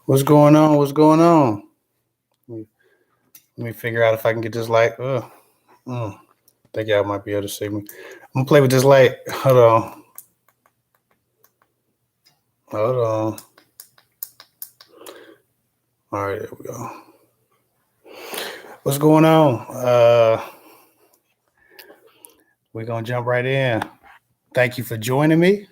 What's going on? What's going on? Let me, let me figure out if I can get this light. I think y'all might be able to see me. I'm gonna play with this light. Hold on. Hold on. All right, there we go. What's going on? We're gonna jump right in. Thank you for joining me.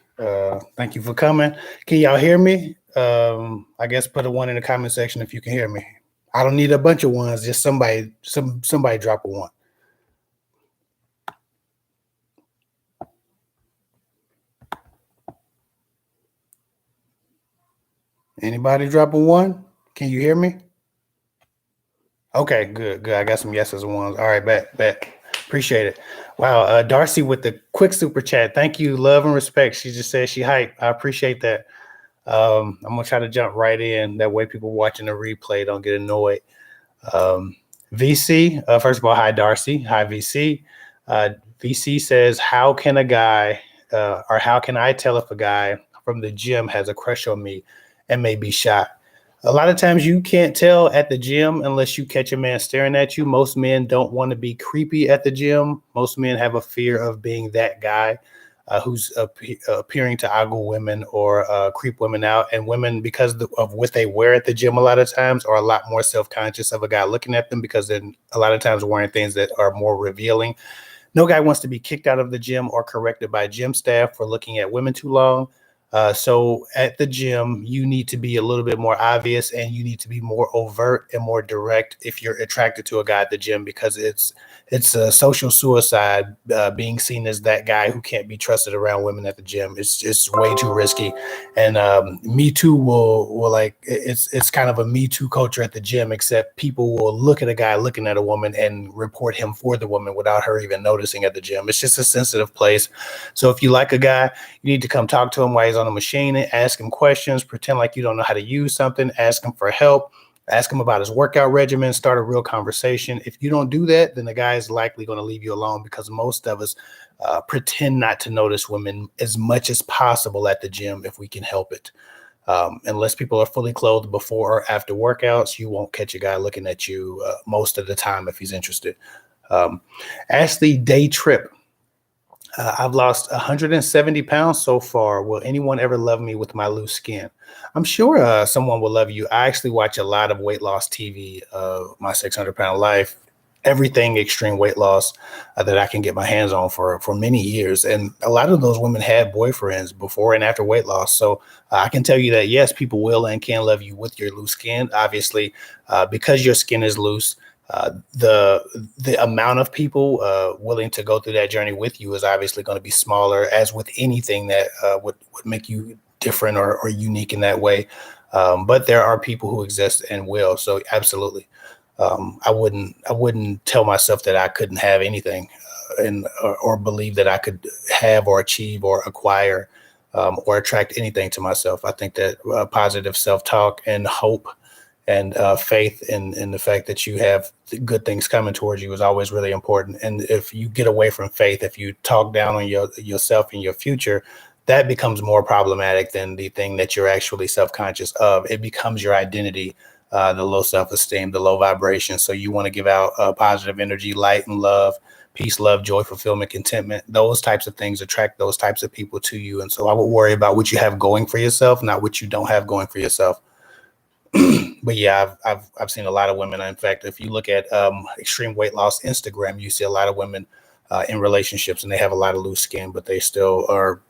Thank you for coming. Can y'all hear me? I guess put a one in the comment section if you can hear me. I don't need a bunch of ones. Just somebody drop a one. Anybody drop a one? Can you hear me? Okay, good. I got some yeses and ones. All right, bet. Appreciate it. Wow, Darcy with the quick super chat. Thank you, love and respect. She just said she hyped. I appreciate that. I'm gonna try to jump right in. That way, people watching the replay don't get annoyed. VC, first of all, hi Darcy. Hi VC. VC says, how can I tell if a guy from the gym has a crush on me and may be shy? A lot of times you can't tell at the gym unless you catch a man staring at you. Most men don't want to be creepy at the gym. Most men have a fear of being that guy who's appearing to ogle women or creep women out. And women, because of what they wear at the gym, a lot of times are a lot more self-conscious of a guy looking at them because they're a lot of times wearing things that are more revealing. No guy wants to be kicked out of the gym or corrected by gym staff for looking at women too long. So at the gym, you need to be a little bit more obvious and you need to be more overt and more direct if you're attracted to a guy at the gym, because it's a social suicide being seen as that guy who can't be trusted around women at the gym. It's just way too risky. And Me Too will like it's kind of a Me Too culture at the gym, except people will look at a guy looking at a woman and report him for the woman without her even noticing at the gym. It's just a sensitive place. So if you like a guy, you need to come talk to him while he's on the machine and ask him questions, pretend like you don't know how to use something, ask him for help, ask him about his workout regimen, start a real conversation. If you don't do that, then the guy is likely going to leave you alone, because most of us pretend not to notice women as much as possible at the gym if we can help it. Unless people are fully clothed before or after workouts, you won't catch a guy looking at you most of the time if he's interested. Ashley Day Trip. I've lost 170 pounds so far. Will anyone ever love me with my loose skin? I'm sure someone will love you. I actually watch a lot of weight loss TV, my 600-pound life, everything extreme weight loss that I can get my hands on for many years. And a lot of those women had boyfriends before and after weight loss. So I can tell you that, yes, people will and can love you with your loose skin. Obviously, because your skin is loose, the amount of people willing to go through that journey with you is obviously going to be smaller, as with anything that would make you different or unique in that way. But there are people who exist and will. So absolutely. I wouldn't tell myself that I couldn't have anything or believe that I could have or achieve or acquire or attract anything to myself. I think that positive self-talk and hope and faith in the fact that you have good things coming towards you is always really important. And if you get away from faith, if you talk down on yourself and your future, that becomes more problematic than the thing that you're actually self-conscious of. It becomes your identity, the low self-esteem, the low vibration. So you want to give out positive energy, light and love, peace, love, joy, fulfillment, contentment. Those types of things attract those types of people to you. And so I would worry about what you have going for yourself, not what you don't have going for yourself. But yeah, I've seen a lot of women. In fact, if you look at extreme weight loss Instagram, you see a lot of women in relationships, and they have a lot of loose skin, but they still are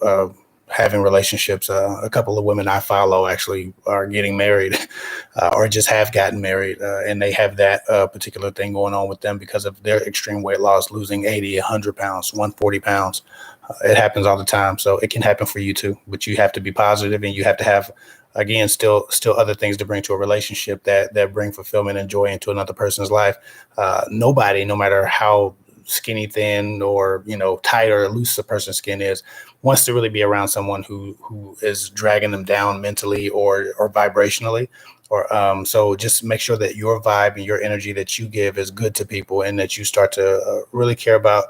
having relationships. A couple of women I follow actually are getting married or just have gotten married, and they have that particular thing going on with them because of their extreme weight loss, losing 80, 100 pounds, 140 pounds. It happens all the time. So it can happen for you too, but you have to be positive, and you have to have, again, still other things to bring to a relationship that bring fulfillment and joy into another person's life. Nobody, no matter how skinny, thin, or tight or loose a person's skin is, wants to really be around someone who is dragging them down mentally or vibrationally. Or so just make sure that your vibe and your energy that you give is good to people, and that you start to really care about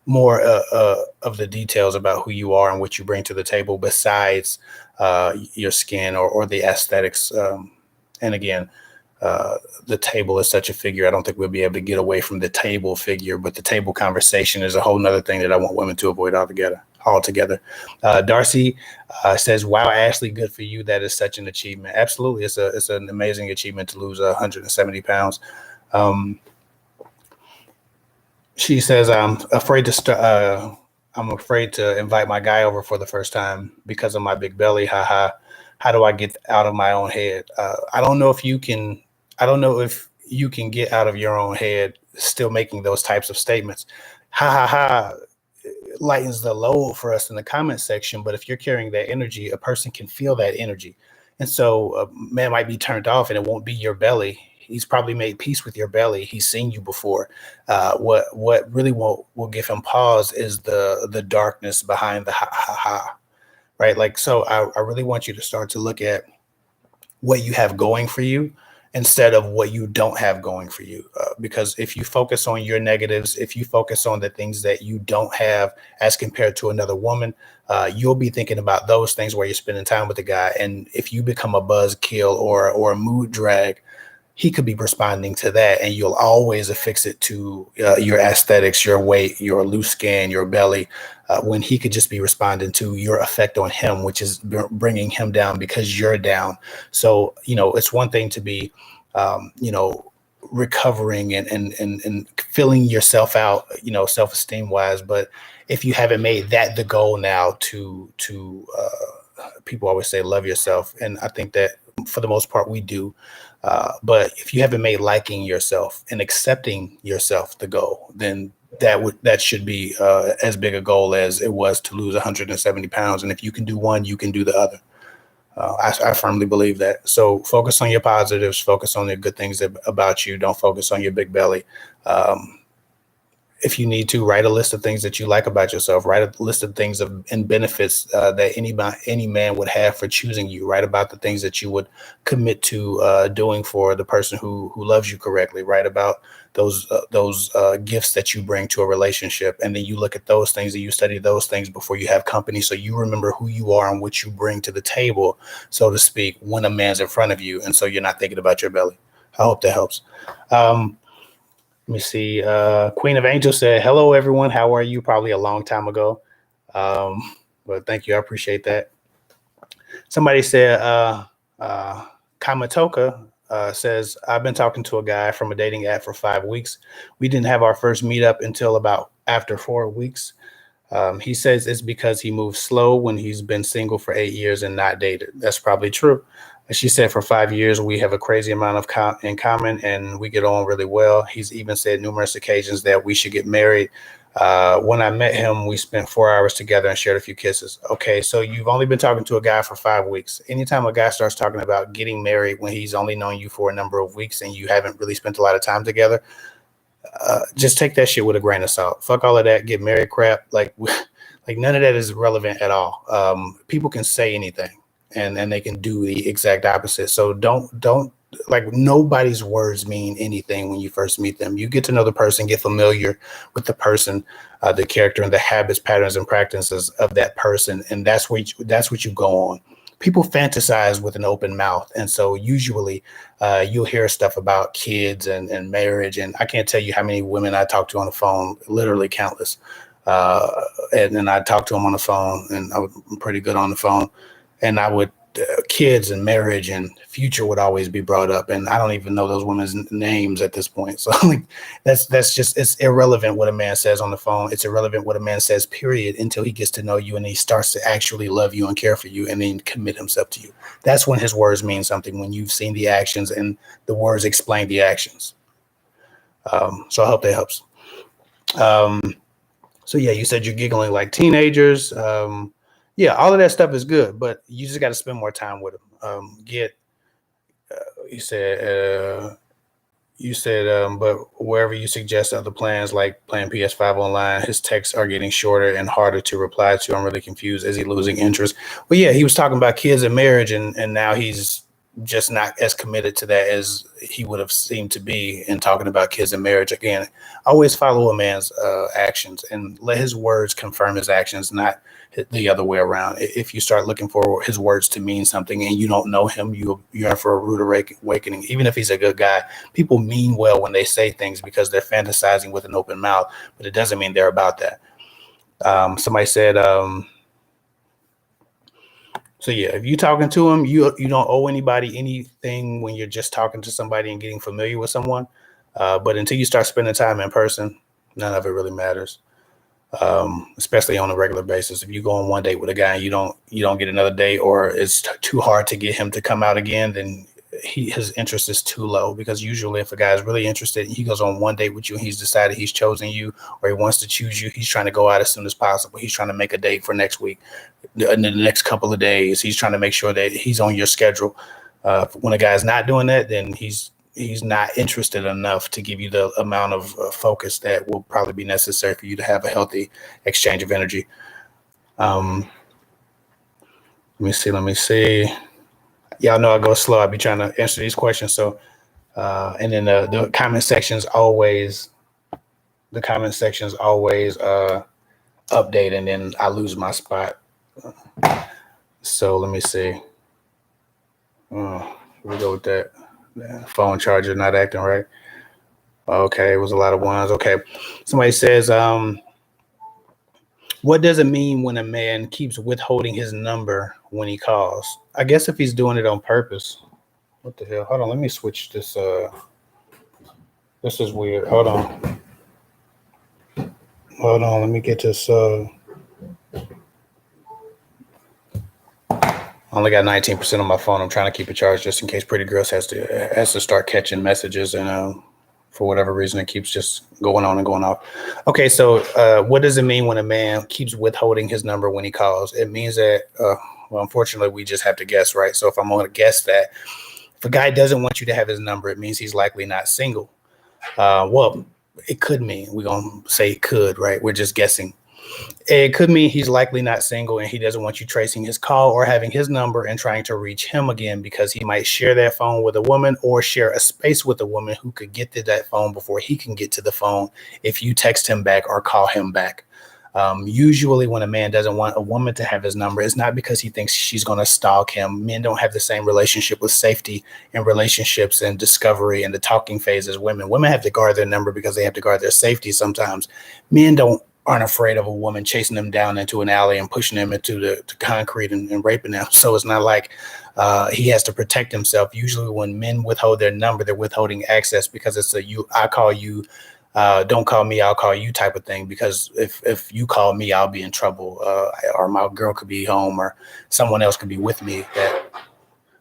more of the details about who you are and what you bring to the table besides your skin or the aesthetics And again, the table is such a figure. I don't think we'll be able to get away from the table figure, but the table conversation is a whole nother thing that I want women to avoid altogether. Darcy says, wow, Ashley, good for you. That is such an achievement. Absolutely. It's an amazing achievement to lose 170 pounds. She says, I'm afraid to invite my guy over for the first time because of my big belly. Haha. How do I get out of my own head? I don't know if you can get out of your own head still making those types of statements. Ha ha ha lightens the load for us in the comment section. But if you're carrying that energy, a person can feel that energy. And so a man might be turned off and it won't be your belly. He's probably made peace with your belly. He's seen you before. What really will give him pause is the darkness behind the ha ha ha. Right. Like, so I really want you to start to look at what you have going for you instead of what you don't have going for you. Because if you focus on your negatives, if you focus on the things that you don't have as compared to another woman, you'll be thinking about those things where you're spending time with the guy. And if you become a buzzkill or a mood drag, he could be responding to that, and you'll always affix it to your aesthetics, your weight, your loose skin, your belly, when he could just be responding to your effect on him, which is bringing him down because you're down. So, it's one thing to be, recovering and filling yourself out, self-esteem wise. But if you haven't made that the goal now to people always say, love yourself. And I think that for the most part we do. But if you haven't made liking yourself and accepting yourself the goal, then that should be as big a goal as it was to lose 170 pounds. And if you can do one, you can do the other. I firmly believe that. So focus on your positives, focus on the good things about you. Don't focus on your big belly. If you need to, write a list of things that you like about yourself. Write a list of things and benefits that any man would have for choosing you. Write about the things that you would commit to doing for the person who loves you correctly. Write about those gifts that you bring to a relationship, and then you look at those things and you study those things before you have company, so you remember who you are and what you bring to the table, so to speak, when a man's in front of you, and so you're not thinking about your belly. I hope that helps. Let me see. Queen of Angels said, hello, everyone. How are you? Probably a long time ago. But thank you. I appreciate that. Somebody said, Kamatoka says, I've been talking to a guy from a dating app for 5 weeks. We didn't have our first meetup until about after 4 weeks. He says it's because he moves slow when he's been single for 8 years and not dated. That's probably true. She said for 5 years, we have a crazy amount of in common and we get on really well. He's even said numerous occasions that we should get married. When I met him, we spent 4 hours together and shared a few kisses. Okay, so you've only been talking to a guy for 5 weeks. Anytime a guy starts talking about getting married when he's only known you for a number of weeks and you haven't really spent a lot of time together, just take that shit with a grain of salt. Fuck all of that get married crap. Like none of that is relevant at all. People can say anything. And they can do the exact opposite. So don't like, nobody's words mean anything when you first meet them. You get to know the person, get familiar with the person, the character and the habits, patterns, and practices of that person. And that's what you go on. People fantasize with an open mouth. And so usually you'll hear stuff about kids and marriage. And I can't tell you how many women I talk to on the phone, literally countless. And I talk to them on the phone, and I'm pretty good on the phone. And I would, kids and marriage and future would always be brought up. And I don't even know those women's names at this point. So like, that's just, it's irrelevant what a man says on the phone. It's irrelevant what a man says, period, until he gets to know you and he starts to actually love you and care for you and then commit himself to you. That's when his words mean something, when you've seen the actions and the words explain the actions. So I hope that helps. So yeah, you said you're giggling like teenagers. Yeah, all of that stuff is good, but you just got to spend more time with them. You said, but wherever you suggest other plans like playing PS5 online, his texts are getting shorter and harder to reply to. I'm really confused. Is he losing interest? Well, yeah, he was talking about kids and marriage, and now he's just not as committed to that as he would have seemed to be in talking about kids and marriage. Again, always follow a man's actions and let his words confirm his actions, not the other way around. If you start looking for his words to mean something and you don't know him, you're in for a rude awakening. Even if he's a good guy, people mean well when they say things because they're fantasizing with an open mouth, but it doesn't mean they're about that. Somebody said, so yeah, if you're talking to him, you don't owe anybody anything when you're just talking to somebody and getting familiar with someone. But until you start spending time in person, none of it really matters. Especially on a regular basis. If you go on one date with a guy and you don't get another date, or it's too hard to get him to come out again, then his interest is too low. Because usually if a guy is really interested, he goes on one date with you and he's decided he's chosen you, or he wants to choose you, he's trying to go out as soon as possible. He's trying to make a date for next week, in the next couple of days. He's trying to make sure that he's on your schedule. When a guy's not doing that, then he's not interested enough to give you the amount of focus that will probably be necessary for you to have a healthy exchange of energy. Let me see. Y'all know I go slow. I be trying to answer these questions. So, and then the comment sections always update, and then I lose my spot. So let me see. We go with that. Phone charger not acting right. Okay, it was a lot of ones. Okay, somebody says, what does it mean when a man keeps withholding his number when he calls? I guess if he's doing it on purpose. What the hell? Hold on, let me switch this. This is weird. Hold on, let me get this. I only got 19% on my phone. I'm trying to keep it charged just in case Pretty Girls has to start catching messages, and for whatever reason, it keeps just going on and going off. Okay, so what does it mean when a man keeps withholding his number when he calls? It means that, well, unfortunately, we just have to guess, right? So if I'm going to guess that if a guy doesn't want you to have his number, it means he's likely not single. Well, it could mean, we're going to say it could, right? We're just guessing. It could mean he's likely not single and he doesn't want you tracing his call or having his number and trying to reach him again, because he might share that phone with a woman or share a space with a woman who could get to that phone before he can get to the phone if you text him back or call him back. Usually when a man doesn't want a woman to have his number, it's not because he thinks she's going to stalk him. Men don't have the same relationship with safety in relationships and discovery and the talking phase as women. Women have to guard their number because they have to guard their safety sometimes. Men aren't afraid of a woman chasing them down into an alley and pushing them into the concrete and raping them. So it's not like he has to protect himself. Usually when men withhold their number, they're withholding access because it's I call you, don't call me, I'll call you type of thing. Because if you call me, I'll be in trouble, or my girl could be home, or someone else could be with me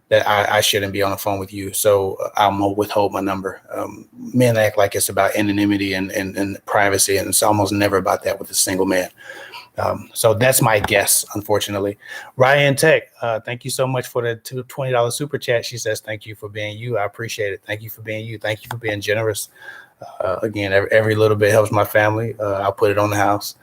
that I shouldn't be on the phone with you. So I'm gonna withhold my number. Men act like it's about anonymity and privacy, and it's almost never about that with a single man. So that's my guess, unfortunately. Ryan Tech, thank you so much for the $20 super chat. She says, thank you for being you. I appreciate it. Thank you for being you. Thank you for being generous. Again, every little bit helps my family. I'll put it on the house,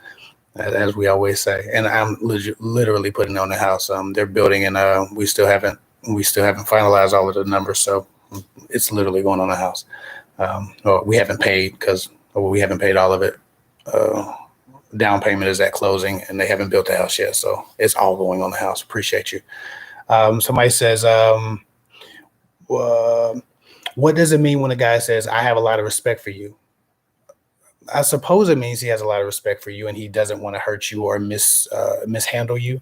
as we always say. And I'm literally putting it on the house. They're building, and we still haven't finalized all of the numbers. So it's literally going on the house. We haven't paid we haven't paid all of it. Down payment is at closing, and they haven't built the house yet. So it's all going on the house. Appreciate you. Somebody says, what does it mean when a guy says, I have a lot of respect for you? I suppose it means he has a lot of respect for you and he doesn't want to hurt you or mishandle you.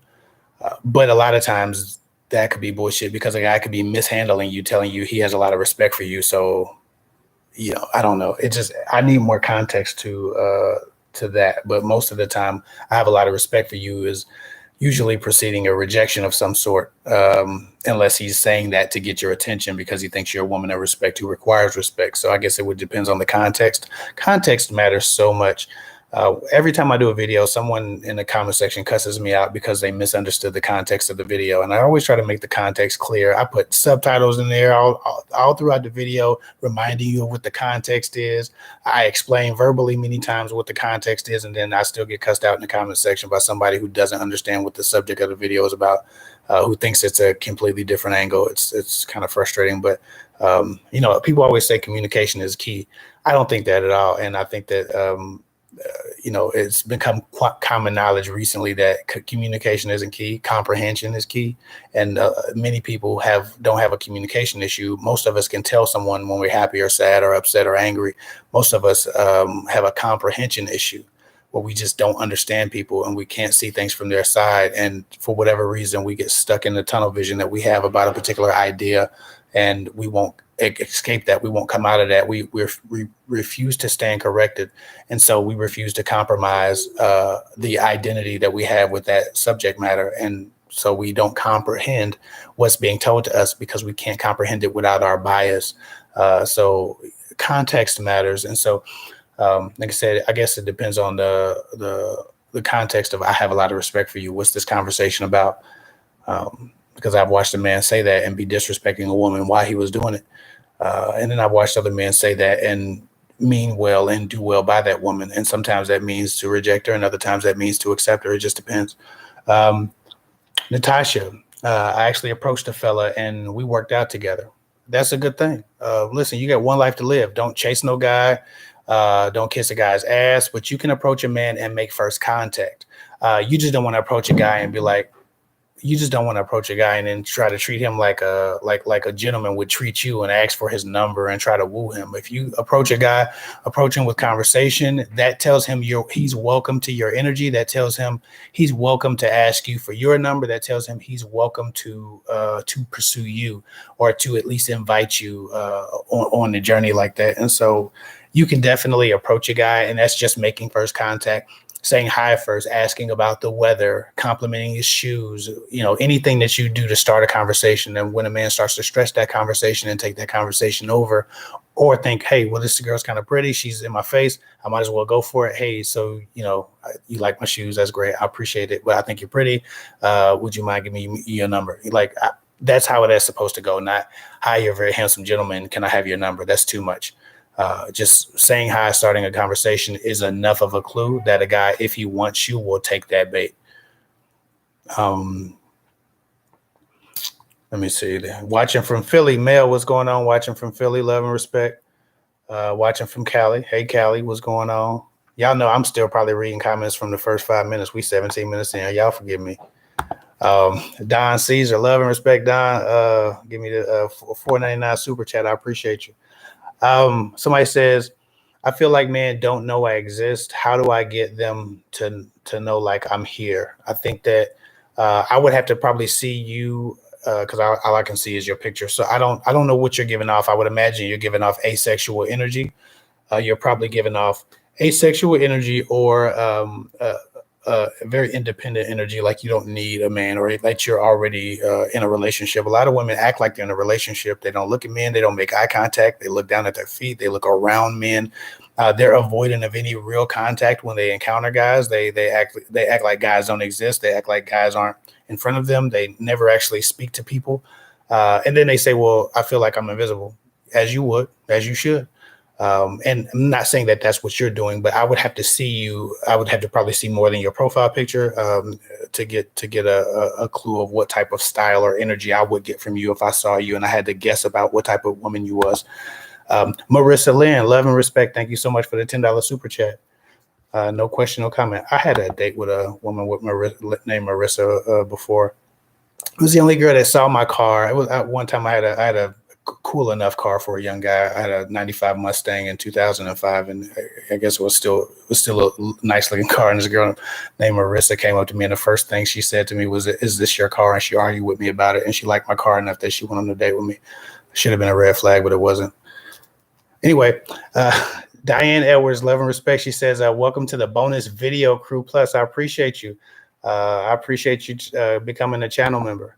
But a lot of times that could be bullshit, because a guy could be mishandling you, telling you he has a lot of respect for you. So, I don't know. I need more context to that. But most of the time, I have a lot of respect for you is usually preceding a rejection of some sort, unless he's saying that to get your attention because he thinks you're a woman of respect who requires respect. So I guess it would depend on the context. Context matters so much. Every time I do a video, someone in the comment section cusses me out because they misunderstood the context of the video. And I always try to make the context clear. I put subtitles in there all throughout the video, reminding you of what the context is. I explain verbally many times what the context is, and then I still get cussed out in the comment section by somebody who doesn't understand what the subject of the video is about, who thinks it's a completely different angle. It's kind of frustrating, but people always say communication is key. I don't think that at all. And I think that it's become quite common knowledge recently that communication isn't key, comprehension is key, and many people don't have a communication issue. Most of us can tell someone when we're happy or sad or upset or angry. Most of us have a comprehension issue where we just don't understand people and we can't see things from their side, and for whatever reason we get stuck in the tunnel vision that we have about a particular idea, and we won't escape that. We won't come out of that. We refuse to stand corrected, and so we refuse to compromise the identity that we have with that subject matter, and so we don't comprehend what's being told to us because we can't comprehend it without our bias. So context matters, and so like I said, I guess it depends on the context of I have a lot of respect for you. What's this conversation about? Because I've watched a man say that and be disrespecting a woman while he was doing it. And then I've watched other men say that and mean well and do well by that woman. And sometimes that means to reject her, and other times that means to accept her. It just depends. Natasha, I actually approached a fella and we worked out together. That's a good thing. Listen, you got one life to live. Don't chase no guy. Don't kiss a guy's ass, but you can approach a man and make first contact. You just don't want to approach a guy and be like, you just don't want to approach a guy and then try to treat him like a gentleman would treat you and ask for his number and try to woo him. If you approach a guy, approach him with conversation, that tells him he's welcome to your energy. That tells him he's welcome to ask you for your number. That tells him he's welcome to pursue you, or to at least invite you on the journey like that. And so you can definitely approach a guy, and that's just making first contact. Saying hi first, asking about the weather, complimenting his shoes, anything that you do to start a conversation. And when a man starts to stretch that conversation and take that conversation over, or think, hey, well, this girl's kind of pretty, she's in my face, I might as well go for it. Hey, so, you like my shoes, that's great, I appreciate it, but I think you're pretty. Would you mind giving me your number? That's how that's supposed to go, not, hi, you're a very handsome gentleman, can I have your number? That's too much. Just saying hi, starting a conversation is enough of a clue that a guy, if he wants you, will take that bait. Let me see. Watching from Philly, Mel, what's going on? Watching from Philly, love and respect. Watching from Cali. Hey, Cali, what's going on? Y'all know I'm still probably reading comments from the first 5 minutes. We 17 minutes in. Y'all forgive me. Don Caesar, love and respect, Don. Give me the $4.99 super chat. I appreciate you. Somebody says, I feel like men don't know I exist. How do I get them to know like I'm here? I think that I would have to probably see you because all I can see is your picture. So I don't know what you're giving off. I would imagine you're giving off asexual energy. You're probably giving off asexual energy or very independent energy, like you don't need a man, or like you're already in a relationship. A lot of women act like they're in a relationship. They don't look at men. They don't make eye contact. They look down at their feet. They look around men. They're avoidant of any real contact when they encounter guys. They act like guys don't exist. They act like guys aren't in front of them. They never actually speak to people. And then they say, well, I feel like I'm invisible, as you would, as you should. And I'm not saying that that's what you're doing, but I would have to see you. I would have to probably see more than your profile picture to get a clue of what type of style or energy I would get from you if I saw you and I had to guess about what type of woman you was. Marissa Lynn, love and respect. Thank you so much for the $10 super chat. No question, no comment. I had a date with a woman named Marissa before. It was the only girl that saw my car. It was one time I had a cool enough car for a young guy. I had a 95 Mustang in 2005, and I guess it was still a nice looking car. And this girl named Marissa came up to me, and the first thing she said to me was, "Is this your car?" And she argued with me about it, and she liked my car enough that she went on a date with me. Should have been a red flag, but it wasn't. Anyway, Diane Edwards, love and respect. She says, welcome to the bonus video crew plus. I appreciate you. I appreciate you becoming a channel member.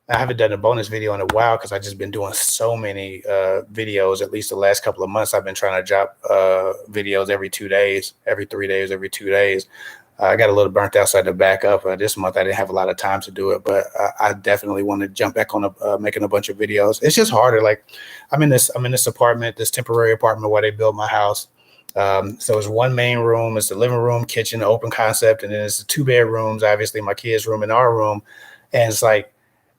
I haven't done a bonus video in a while because I've just been doing so many videos. At least the last couple of months, I've been trying to drop videos every 2 days, every 3 days, every 2 days. I got a little burnt out, so I had to back up. This month, I didn't have a lot of time to do it, but I definitely want to jump back on making a bunch of videos. It's just harder. Like I'm in this apartment, this temporary apartment where they built my house. So it's one main room. It's the living room, kitchen, open concept, and then it's the 2 bedrooms. Obviously, my kids' room and our room, and it's like,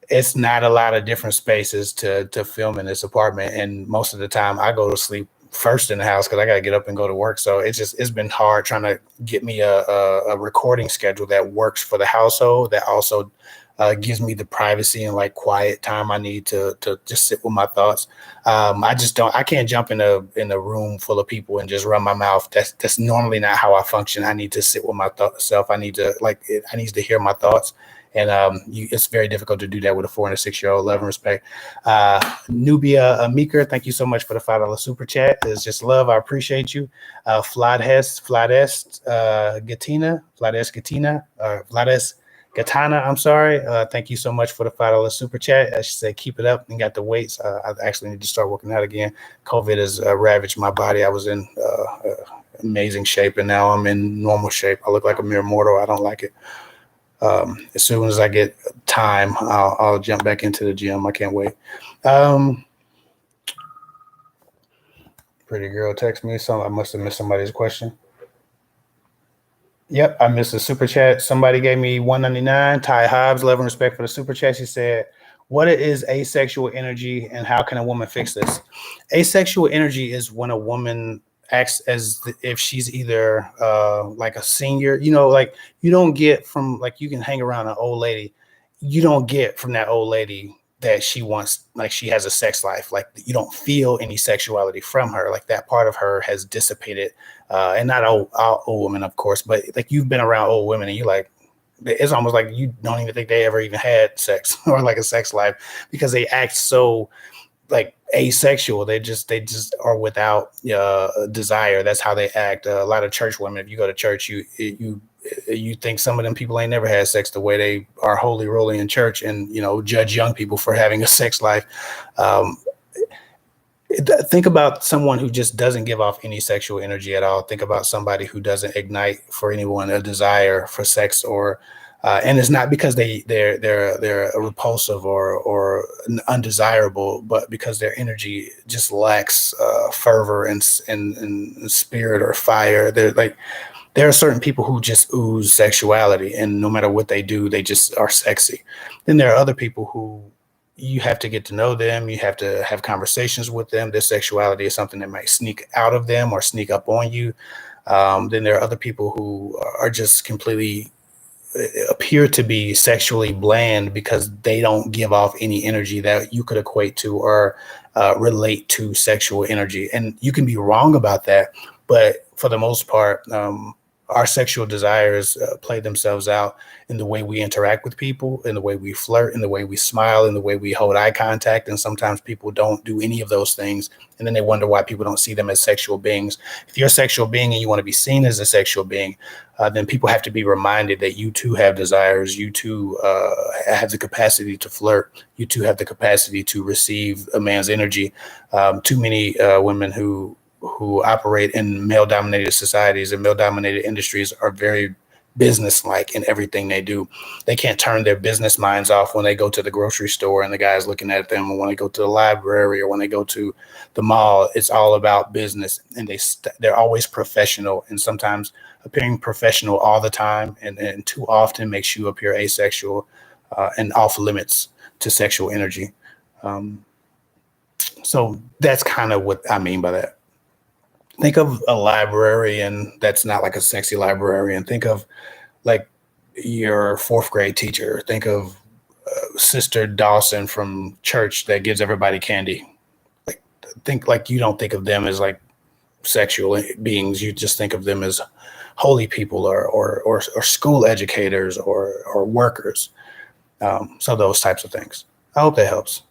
it's not a lot of different spaces to film in this apartment. And most of the time I go to sleep first in the house because I got to get up and go to work. So it's been hard trying to get me a recording schedule that works for the household, that also gives me the privacy and like quiet time I need to just sit with my thoughts. I can't jump in a room full of people and just run my mouth. That's normally not how I function. I need to sit with my self. I need to hear my thoughts. And it's very difficult to do that with a 4 and a 6-year-old. Love and respect. Nubia Meeker, thank you so much for the $5 super chat. It's just love. I appreciate you. Vlades Gatana, I'm sorry. Thank you so much for the $5 super chat. I should say keep it up and got the weights. I actually need to start working out again. COVID has ravaged my body. I was in amazing shape, and now I'm in normal shape. I look like a mere mortal. I don't like it. As soon as I get time, I'll jump back into the gym. I can't wait. Pretty girl text me. I must have missed somebody's question. Yep, I missed a super chat. Somebody gave me $1.99. Ty Hobbs, love and respect for the super chat. She said, "What is asexual energy, and how can a woman fix this?" Asexual energy is when a woman acts as if she's either like a senior. Like you don't get from, like, you can hang around an old lady. You don't get from that old lady that she wants, like, she has a sex life. Like, you don't feel any sexuality from her. Like, that part of her has dissipated. And not all old women, of course, but like, you've been around old women and you're like, it's almost like you don't even think they ever even had sex or like a sex life, because they act so like asexual. They just are without desire. That's how they act. A lot of church women, if you go to church, you think some of them people ain't never had sex the way they are holy roly in church, and judge young people for having a sex life. Think about someone who just doesn't give off any sexual energy at all. Think about somebody who doesn't ignite for anyone a desire for sex, or and it's not because they're repulsive or undesirable, but because their energy just lacks fervor and spirit or fire. There are certain people who just ooze sexuality, and no matter what they do, they just are sexy. Then there are other people who you have to get to know them. You have to have conversations with them. Their sexuality is something that might sneak out of them or sneak up on you. Then there are other people who are just completely appear to be sexually bland because they don't give off any energy that you could equate to or relate to sexual energy. And you can be wrong about that, but for the most part, our sexual desires play themselves out in the way we interact with people, in the way we flirt, in the way we smile, in the way we hold eye contact. And sometimes people don't do any of those things, and then they wonder why people don't see them as sexual beings. If you're a sexual being and you want to be seen as a sexual being, then people have to be reminded that you too have desires. You too have the capacity to flirt. You too have the capacity to receive a man's energy. Too many women who operate in male-dominated societies and male-dominated industries are very business-like in everything they do. They can't turn their business minds off when they go to the grocery store and the guy's looking at them, or when they go to the library, or when they go to the mall. It's all about business, and they're always professional, and sometimes appearing professional all the time and too often makes you appear asexual and off limits to sexual energy. So that's kind of what I mean by that. Think of a librarian that's not like a sexy librarian. Think of like your fourth grade teacher. Think of Sister Dawson from church that gives everybody candy. Like you don't think of them as like sexual beings. You just think of them as holy people or school educators or workers. So those types of things. I hope that helps.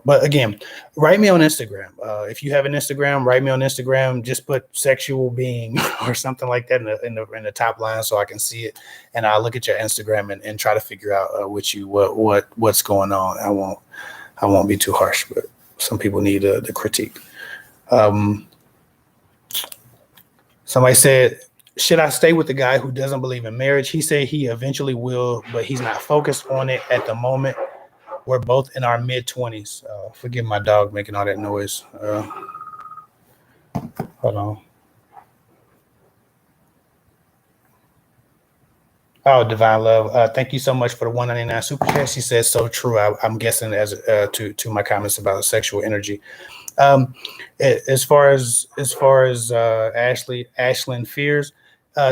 But again, write me on Instagram. If you have an Instagram, write me on Instagram. Just put sexual being or something like that in the top line so I can see it, and I'll look at your Instagram and try to figure out with you what's going on. I won't be too harsh, but some people need the critique. Somebody said, should I stay with the guy who doesn't believe in marriage? He said he eventually will, but he's not focused on it at the moment. We're both in our mid-20s. Forgive my dog making all that noise. Hold on. Oh, Divine Love. Thank you so much for the 199 super chat. She says so true. I'm guessing as to my comments about sexual energy. Um, as far as Ashlyn fears,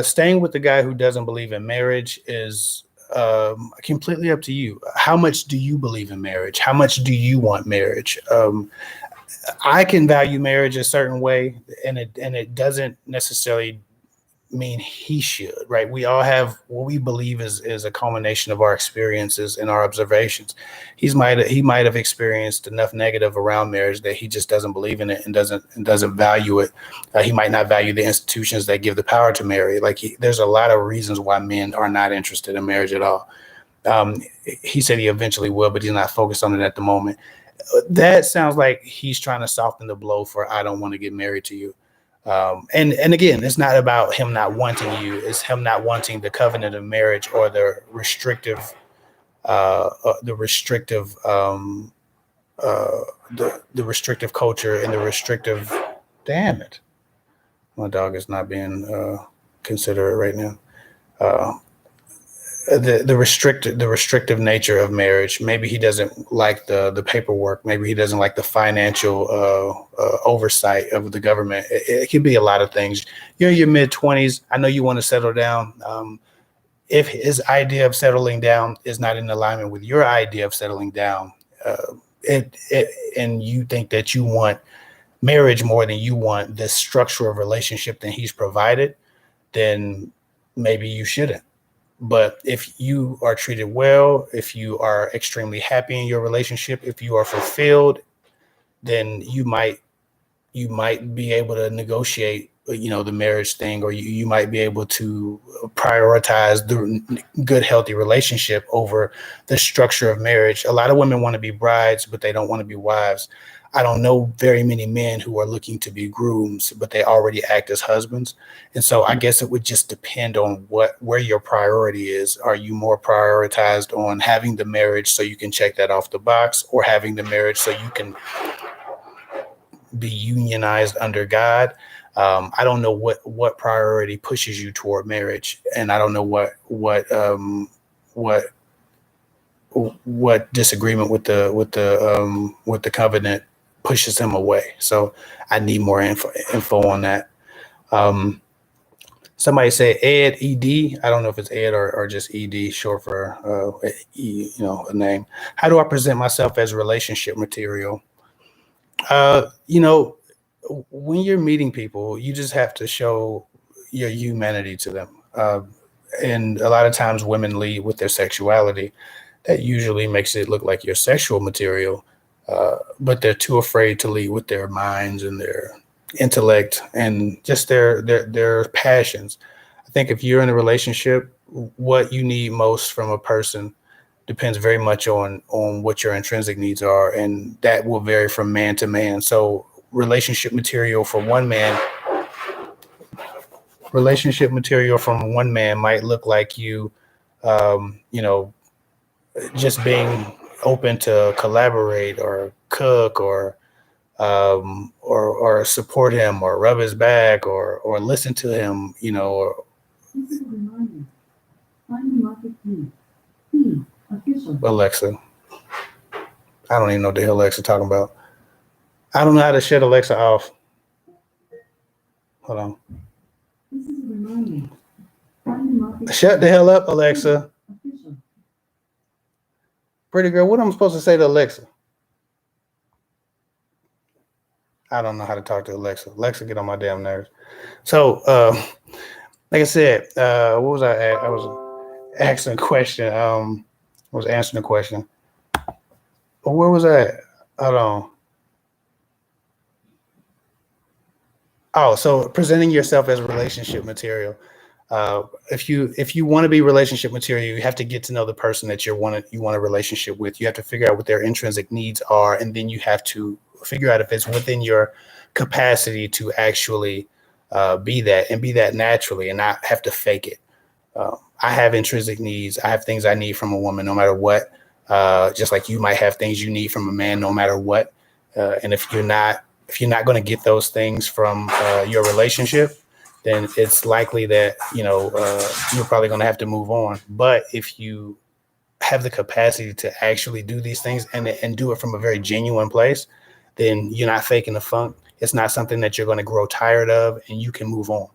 staying with the guy who doesn't believe in marriage is completely up to you. How much do you believe in marriage? How much do you want marriage? I can value marriage a certain way, and it doesn't necessarily mean he should, right? We all have what we believe is a culmination of our experiences and our observations. He might have experienced enough negative around marriage that he just doesn't believe in it and doesn't value it. He might not value the institutions that give the power to marry. There's a lot of reasons why men are not interested in marriage at all. He said he eventually will, but he's not focused on it at the moment. That sounds like he's trying to soften the blow for I don't want to get married to you. And again, it's not about him not wanting you. It's him not wanting the covenant of marriage or the restrictive, the restrictive culture and the restrictive. Damn it, my dog is not being considerate right now. Uh, the restrictive nature of marriage. Maybe he doesn't like the paperwork. Maybe he doesn't like the financial oversight of the government. It could be a lot of things. You're in your mid-20s. I know you want to settle down. If his idea of settling down is not in alignment with your idea of settling down, and you think that you want marriage more than you want the structure of relationship that he's provided, then maybe you shouldn't. But if you are treated well, if you are extremely happy in your relationship, if you are fulfilled, then you might be able to negotiate, the marriage thing, or you might be able to prioritize the good, healthy relationship over the structure of marriage. A lot of women want to be brides, but they don't want to be wives. I don't know very many men who are looking to be grooms, but they already act as husbands. And so I guess it would just depend on where your priority is. Are you more prioritized on having the marriage so you can check that off the box, or having the marriage so you can be unionized under God? I don't know what priority pushes you toward marriage, and I don't know what disagreement with the covenant pushes him away. So I need more info on that. Somebody say Ed, ED. I don't know if it's Ed or just ED, short for a name. How do I present myself as relationship material? When you're meeting people, you just have to show your humanity to them. And a lot of times women lead with their sexuality. That usually makes it look like you're sexual material, but they're too afraid to lead with their minds and their intellect and just their passions. I think if you're in a relationship, what you need most from a person depends very much on what your intrinsic needs are, and that will vary from man to man. So relationship material from one man might look like you just being open to collaborate or cook or support him or rub his back or listen to him, or Alexa. I don't even know what the hell Alexa talking about. I don't know how to shut Alexa off. Hold on. Shut the hell up, Alexa. Pretty girl, what am I supposed to say to Alexa? I don't know how to talk to Alexa. Alexa, get on my damn nerves. So, like I said, what was I at? I was asking a question. I was answering a question. Where was I at? Hold on. Oh, so presenting yourself as relationship material. If you want to be relationship material, you have to get to know the person that you want a relationship with. You have to figure out what their intrinsic needs are, and then you have to figure out if it's within your capacity to actually be that naturally, and not have to fake it. I have intrinsic needs. I have things I need from a woman, no matter what. Just like you might have things you need from a man, no matter what. And if you're not going to get those things from your relationship, then it's likely that, you're probably going to have to move on. But if you have the capacity to actually do these things and do it from a very genuine place, then you're not faking the funk. It's not something that you're going to grow tired of, and you can move on,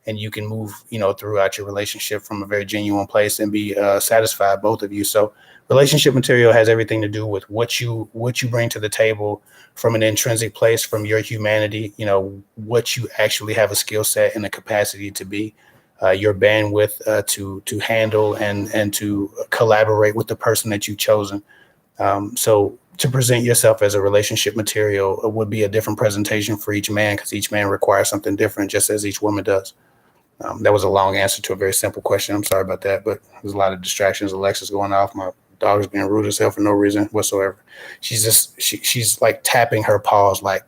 and you can move, throughout your relationship from a very genuine place and be satisfied, both of you. So relationship material has everything to do with what you bring to the table from an intrinsic place, from your humanity, what you actually have a skill set and a capacity to be, your bandwidth to handle and to collaborate with the person that you've chosen. So to present yourself as a relationship material would be a different presentation for each man, because each man requires something different, just as each woman does. That was a long answer to a very simple question. I'm sorry about that, but there's a lot of distractions. Alexa's going off. My dog's being rude as hell for no reason whatsoever. She's like tapping her paws, like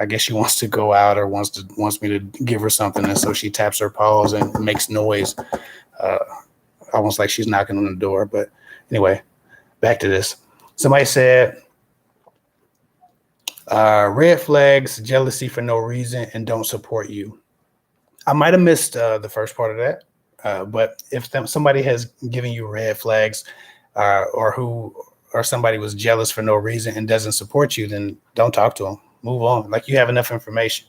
I guess she wants to go out or wants me to give her something, and so she taps her paws and makes noise, almost like she's knocking on the door. But anyway, back to this. Somebody said, red flags, jealousy for no reason, and don't support you. I might have missed the first part of that, but if somebody has given you red flags, or somebody was jealous for no reason and doesn't support you, then don't talk to them. Move on. Like, you have enough information.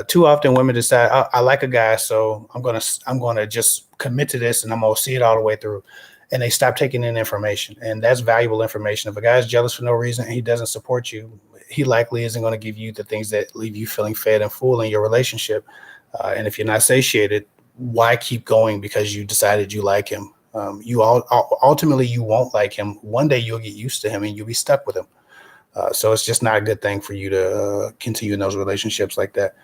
Too often women decide, I like a guy, so I'm gonna just commit to this and I'm gonna see it all the way through. And they stop taking in information. And that's valuable information. If a guy is jealous for no reason and he doesn't support you, he likely isn't going to give you the things that leave you feeling fed and full in your relationship. And if you're not satiated, why keep going because you decided you like him? Ultimately, you won't like him. One day you'll get used to him and you'll be stuck with him. So it's just not a good thing for you to continue in those relationships like that.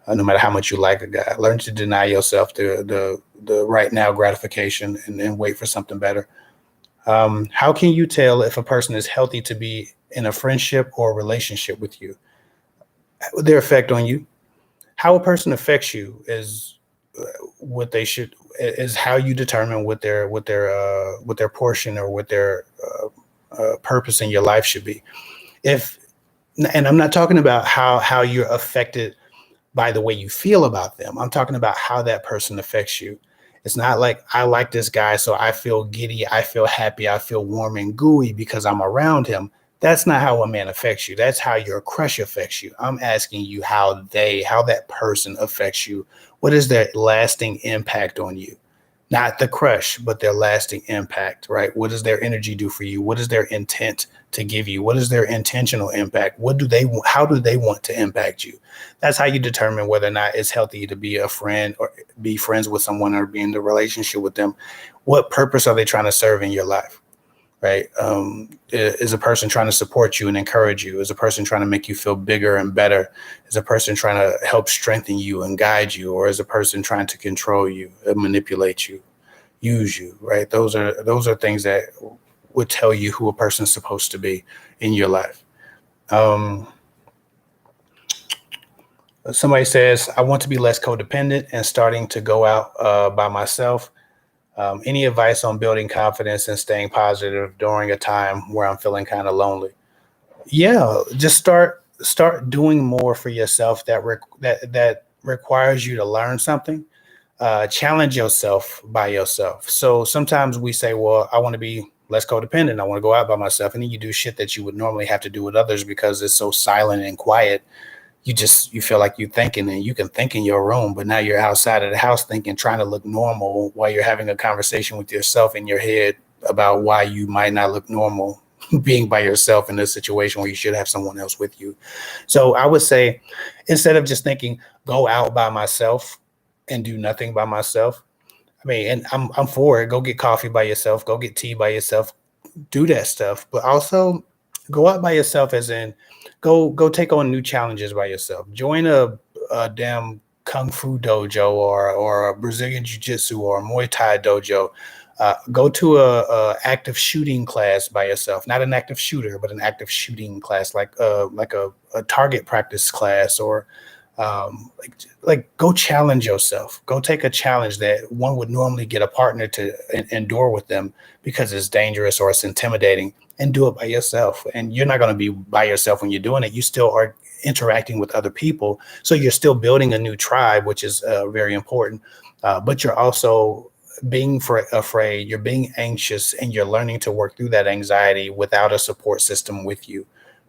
No matter how much you like a guy, learn to deny yourself the right now gratification and wait for something better. How can you tell if a person is healthy to be in a friendship or a relationship with you? Their effect on you. How a person affects you is is how you determine what their portion or what their purpose in your life should be. And I'm not talking about how you're affected by the way you feel about them. I'm talking about how that person affects you. It's not like, I like this guy, so I feel giddy, I feel happy, I feel warm and gooey because I'm around him. That's not how a man affects you. That's how your crush affects you. I'm asking you how that person affects you. What is their lasting impact on you? Not the crush, but their lasting impact, right? What does their energy do for you? What is their intent to give you? What is their intentional impact? How do they want to impact you? That's how you determine whether or not it's healthy to be a friend or be friends with someone or be in a relationship with them. What purpose are they trying to serve in your life, right? Is a person trying to support you and encourage you? Is a person trying to make you feel bigger and better? Is a person trying to help strengthen you and guide you? Or is a person trying to control you and manipulate you, use you, right? Those are things that would tell you who a person's supposed to be in your life. Somebody says, I want to be less codependent and starting to go out by myself. Any advice on building confidence and staying positive during a time where I'm feeling kind of lonely? Yeah, just start doing more for yourself that requires you to learn something. Challenge yourself by yourself. So sometimes we say, well, I want to be less codependent. I want to go out by myself. And then you do shit that you would normally have to do with others because it's so silent and quiet. You feel like you're thinking, and you can think in your room, but now you're outside of the house thinking, trying to look normal while you're having a conversation with yourself in your head about why you might not look normal being by yourself in a situation where you should have someone else with you. So I would say, instead of just thinking, go out by myself and do nothing by myself. I mean, and I'm for it. Go get coffee by yourself. Go get tea by yourself. Do that stuff. But also go out by yourself, as in go take on new challenges by yourself. Join a damn kung fu dojo or a Brazilian jiu-jitsu or a Muay Thai dojo. Go to a active shooting class by yourself. Not an active shooter, but an active shooting class, like a target practice class, or like go challenge yourself. Go take a challenge that one would normally get a partner to endure with them because it's dangerous or it's intimidating, and do it by yourself. And you're not going to be by yourself when you're doing it. You still are interacting with other people. So you're still building a new tribe, which is very important. But you're also being afraid, you're being anxious, and you're learning to work through that anxiety without a support system with you,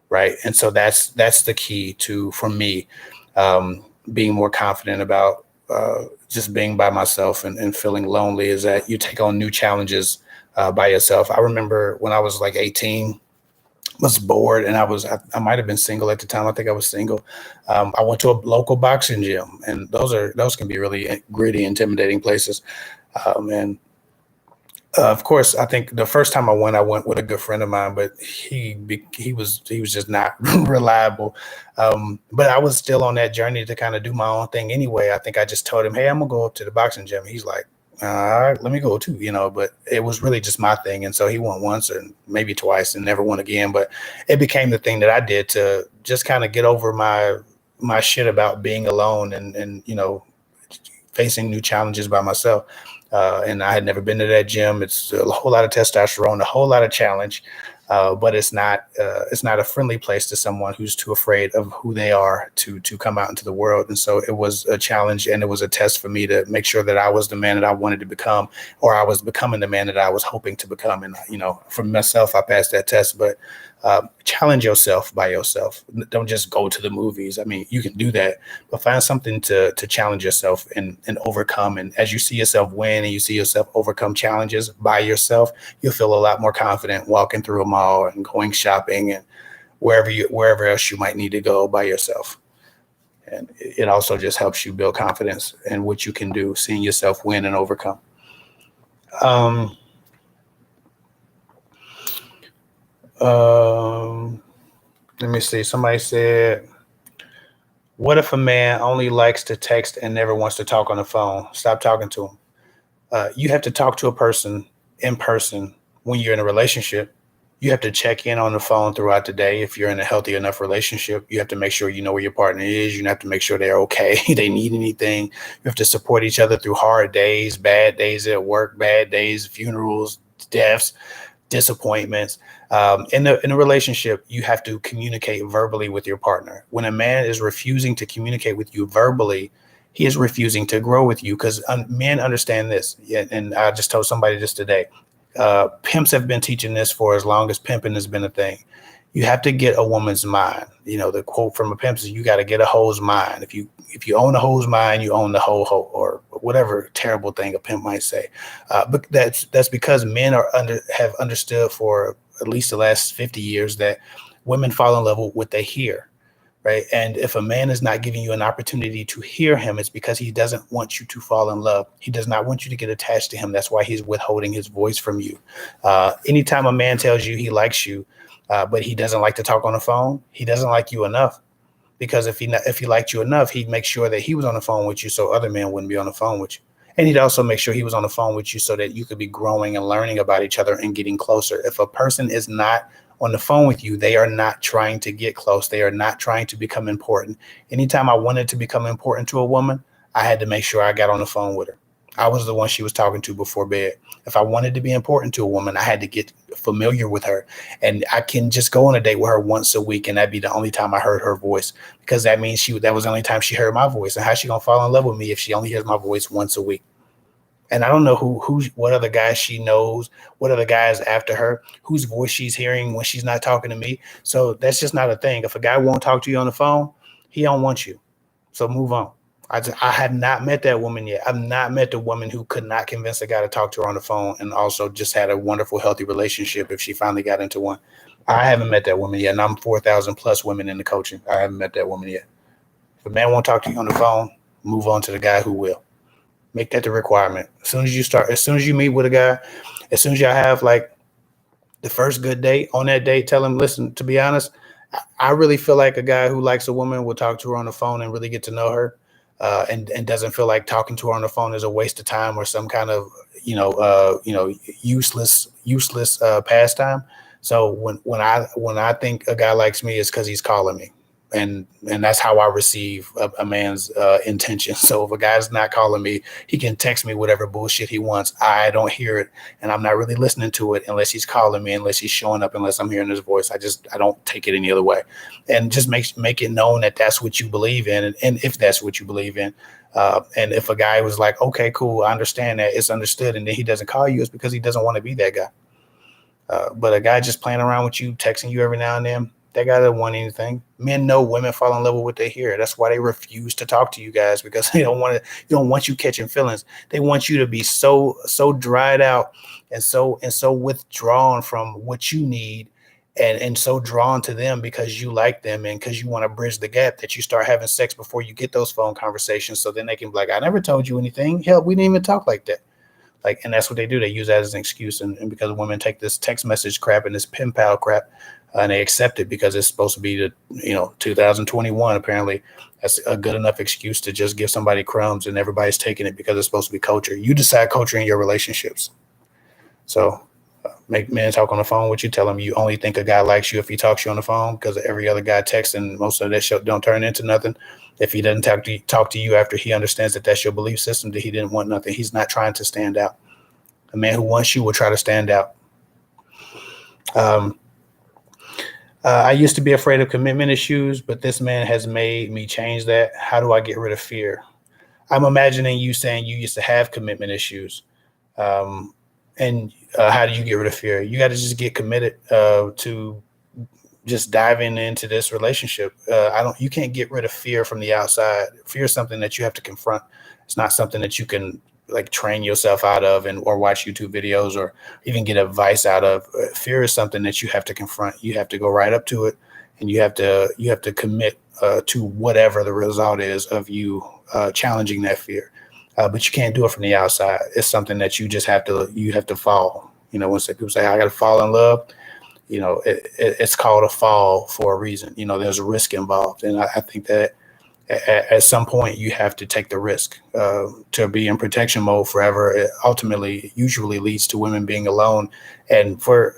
right? And so that's the key to, for me, being more confident about just being by myself and feeling lonely, is that you take on new challenges by yourself. I remember when I was like 18, was bored, and I might have been single at the time. I think I was single. I went to a local boxing gym, and those can be really gritty, intimidating places. And of course, I think the first time I went with a good friend of mine, but he was just not reliable. But I was still on that journey to kind of do my own thing anyway. I think I just told him, "Hey, I'm gonna go up to the boxing gym." He's like, "All right, let me go too," But it was really just my thing, and so he went once or maybe twice and never went again. But it became the thing that I did to just kind of get over my shit about being alone and facing new challenges by myself. And I had never been to that gym. It's a whole lot of testosterone, a whole lot of challenge, but it's not a friendly place to someone who's too afraid of who they are to come out into the world. And so it was a challenge, and it was a test for me to make sure that I was the man that I wanted to become, or I was becoming the man that I was hoping to become. And for myself, I passed that test. But challenge yourself by yourself. Don't just go to the movies. I mean, you can do that, but find something to challenge yourself and overcome. And as you see yourself win and you see yourself overcome challenges by yourself, you'll feel a lot more confident walking through a mall and going shopping and wherever else you might need to go by yourself. And it also just helps you build confidence in what you can do, seeing yourself win and overcome. Let me see. Somebody said, what if a man only likes to text and never wants to talk on the phone? Stop talking to him. You have to talk to a person in person when you're in a relationship. You have to check in on the phone throughout the day. If you're in a healthy enough relationship, you have to make sure you know where your partner is. You have to make sure they're okay. They need anything. You have to support each other through hard days, bad days at work, bad days, funerals, deaths, disappointments. In a relationship, you have to communicate verbally with your partner. When a man is refusing to communicate with you verbally, he is refusing to grow with you, because men understand this. Yeah, and I just told somebody this today. Pimps have been teaching this for as long as pimping has been a thing. You have to get a woman's mind. The quote from a pimp is, "You got to get a hoe's mind. If you own a hoe's mind, you own the whole hoe," or whatever terrible thing a pimp might say. But that's because men have understood for at least the last 50 years that women fall in love with what they hear. Right. And if a man is not giving you an opportunity to hear him, it's because he doesn't want you to fall in love. He does not want you to get attached to him. That's why he's withholding his voice from you. Anytime a man tells you he likes you, but he doesn't like to talk on the phone, he doesn't like you enough. Because if he liked you enough, he'd make sure that he was on the phone with you so other men wouldn't be on the phone with you. And he'd also make sure he was on the phone with you so that you could be growing and learning about each other and getting closer. If a person is not on the phone with you, they are not trying to get close. They are not trying to become important. Anytime I wanted to become important to a woman, I had to make sure I got on the phone with her. I was the one she was talking to before bed. If I wanted to be important to a woman, I had to get familiar with her. And I can just go on a date with her once a week, and that'd be the only time I heard her voice, because that means that was the only time she heard my voice. And how's she gonna fall in love with me if she only hears my voice once a week? And I don't know what other guys she knows, what other guys after her, whose voice she's hearing when she's not talking to me. So that's just not a thing. If a guy won't talk to you on the phone, he don't want you. So move on. I have not met that woman yet. I've not met the woman who could not convince a guy to talk to her on the phone and also just had a wonderful, healthy relationship if she finally got into one. I haven't met that woman yet, and I'm 4,000 plus women in the coaching. I haven't met that woman yet. If a man won't talk to you on the phone, move on to the guy who will. Make that the requirement. As soon as you meet with a guy, as soon as y'all have like the first good date, on that date, tell him, listen, to be honest, I really feel like a guy who likes a woman will talk to her on the phone and really get to know her. And doesn't feel like talking to her on the phone is a waste of time or some kind of useless pastime. So when I think a guy likes me, it's because he's calling me. and that's how I receive a man's intention. So if a guy's not calling me, he can text me whatever bullshit he wants. I don't hear it, and I'm not really listening to it unless he's calling me, unless he's showing up, unless I'm hearing his voice. I don't take it any other way, and just make it known that that's what you believe in, and if that's what you believe in. And if a guy was like, okay, cool, I understand that, it's understood, and then he doesn't call you, it's because he doesn't want to be that guy. But a guy just playing around with you, texting you every now and then, that guy doesn't want anything. Men know women fall in love with what they hear. That's why they refuse to talk to you guys, because they don't want you catching feelings. They want you to be so dried out and so withdrawn from what you need, and so drawn to them because you like them and because you want to bridge the gap, that you start having sex before you get those phone conversations. So then they can be like, I never told you anything. Hell, we didn't even talk like that. Like, and that's what they do. They use that as an excuse. And because women take this text message crap and this pen pal crap, and they accept it because it's supposed to be 2021. Apparently, that's a good enough excuse to just give somebody crumbs, and everybody's taking it because it's supposed to be culture. You decide culture in your relationships. So make men talk on the phone with you. Tell them you only think a guy likes you if he talks to you on the phone, because every other guy texts and most of that shit don't turn into nothing. If he doesn't talk to you after he understands that that's your belief system, that he didn't want nothing. He's not trying to stand out. A man who wants you will try to stand out. I used to be afraid of commitment issues, but this man has made me change that. How do I get rid of fear? I'm imagining you saying you used to have commitment issues. And how do you get rid of fear? You got to just get committed to just diving into this relationship. You can't get rid of fear from the outside. Fear is something that you have to confront. It's not something that you can like train yourself out of or watch YouTube videos or even get advice out of. Fear is something that you have to confront. You have to go right up to it, and you have to commit to whatever the result is of you challenging that fear. But you can't do it from the outside. It's something that you just have to fall. When people say, I got to fall in love, it's called a fall for a reason. There's a risk involved. And I think that at some point you have to take the risk to be in protection mode forever. It ultimately usually leads to women being alone. And for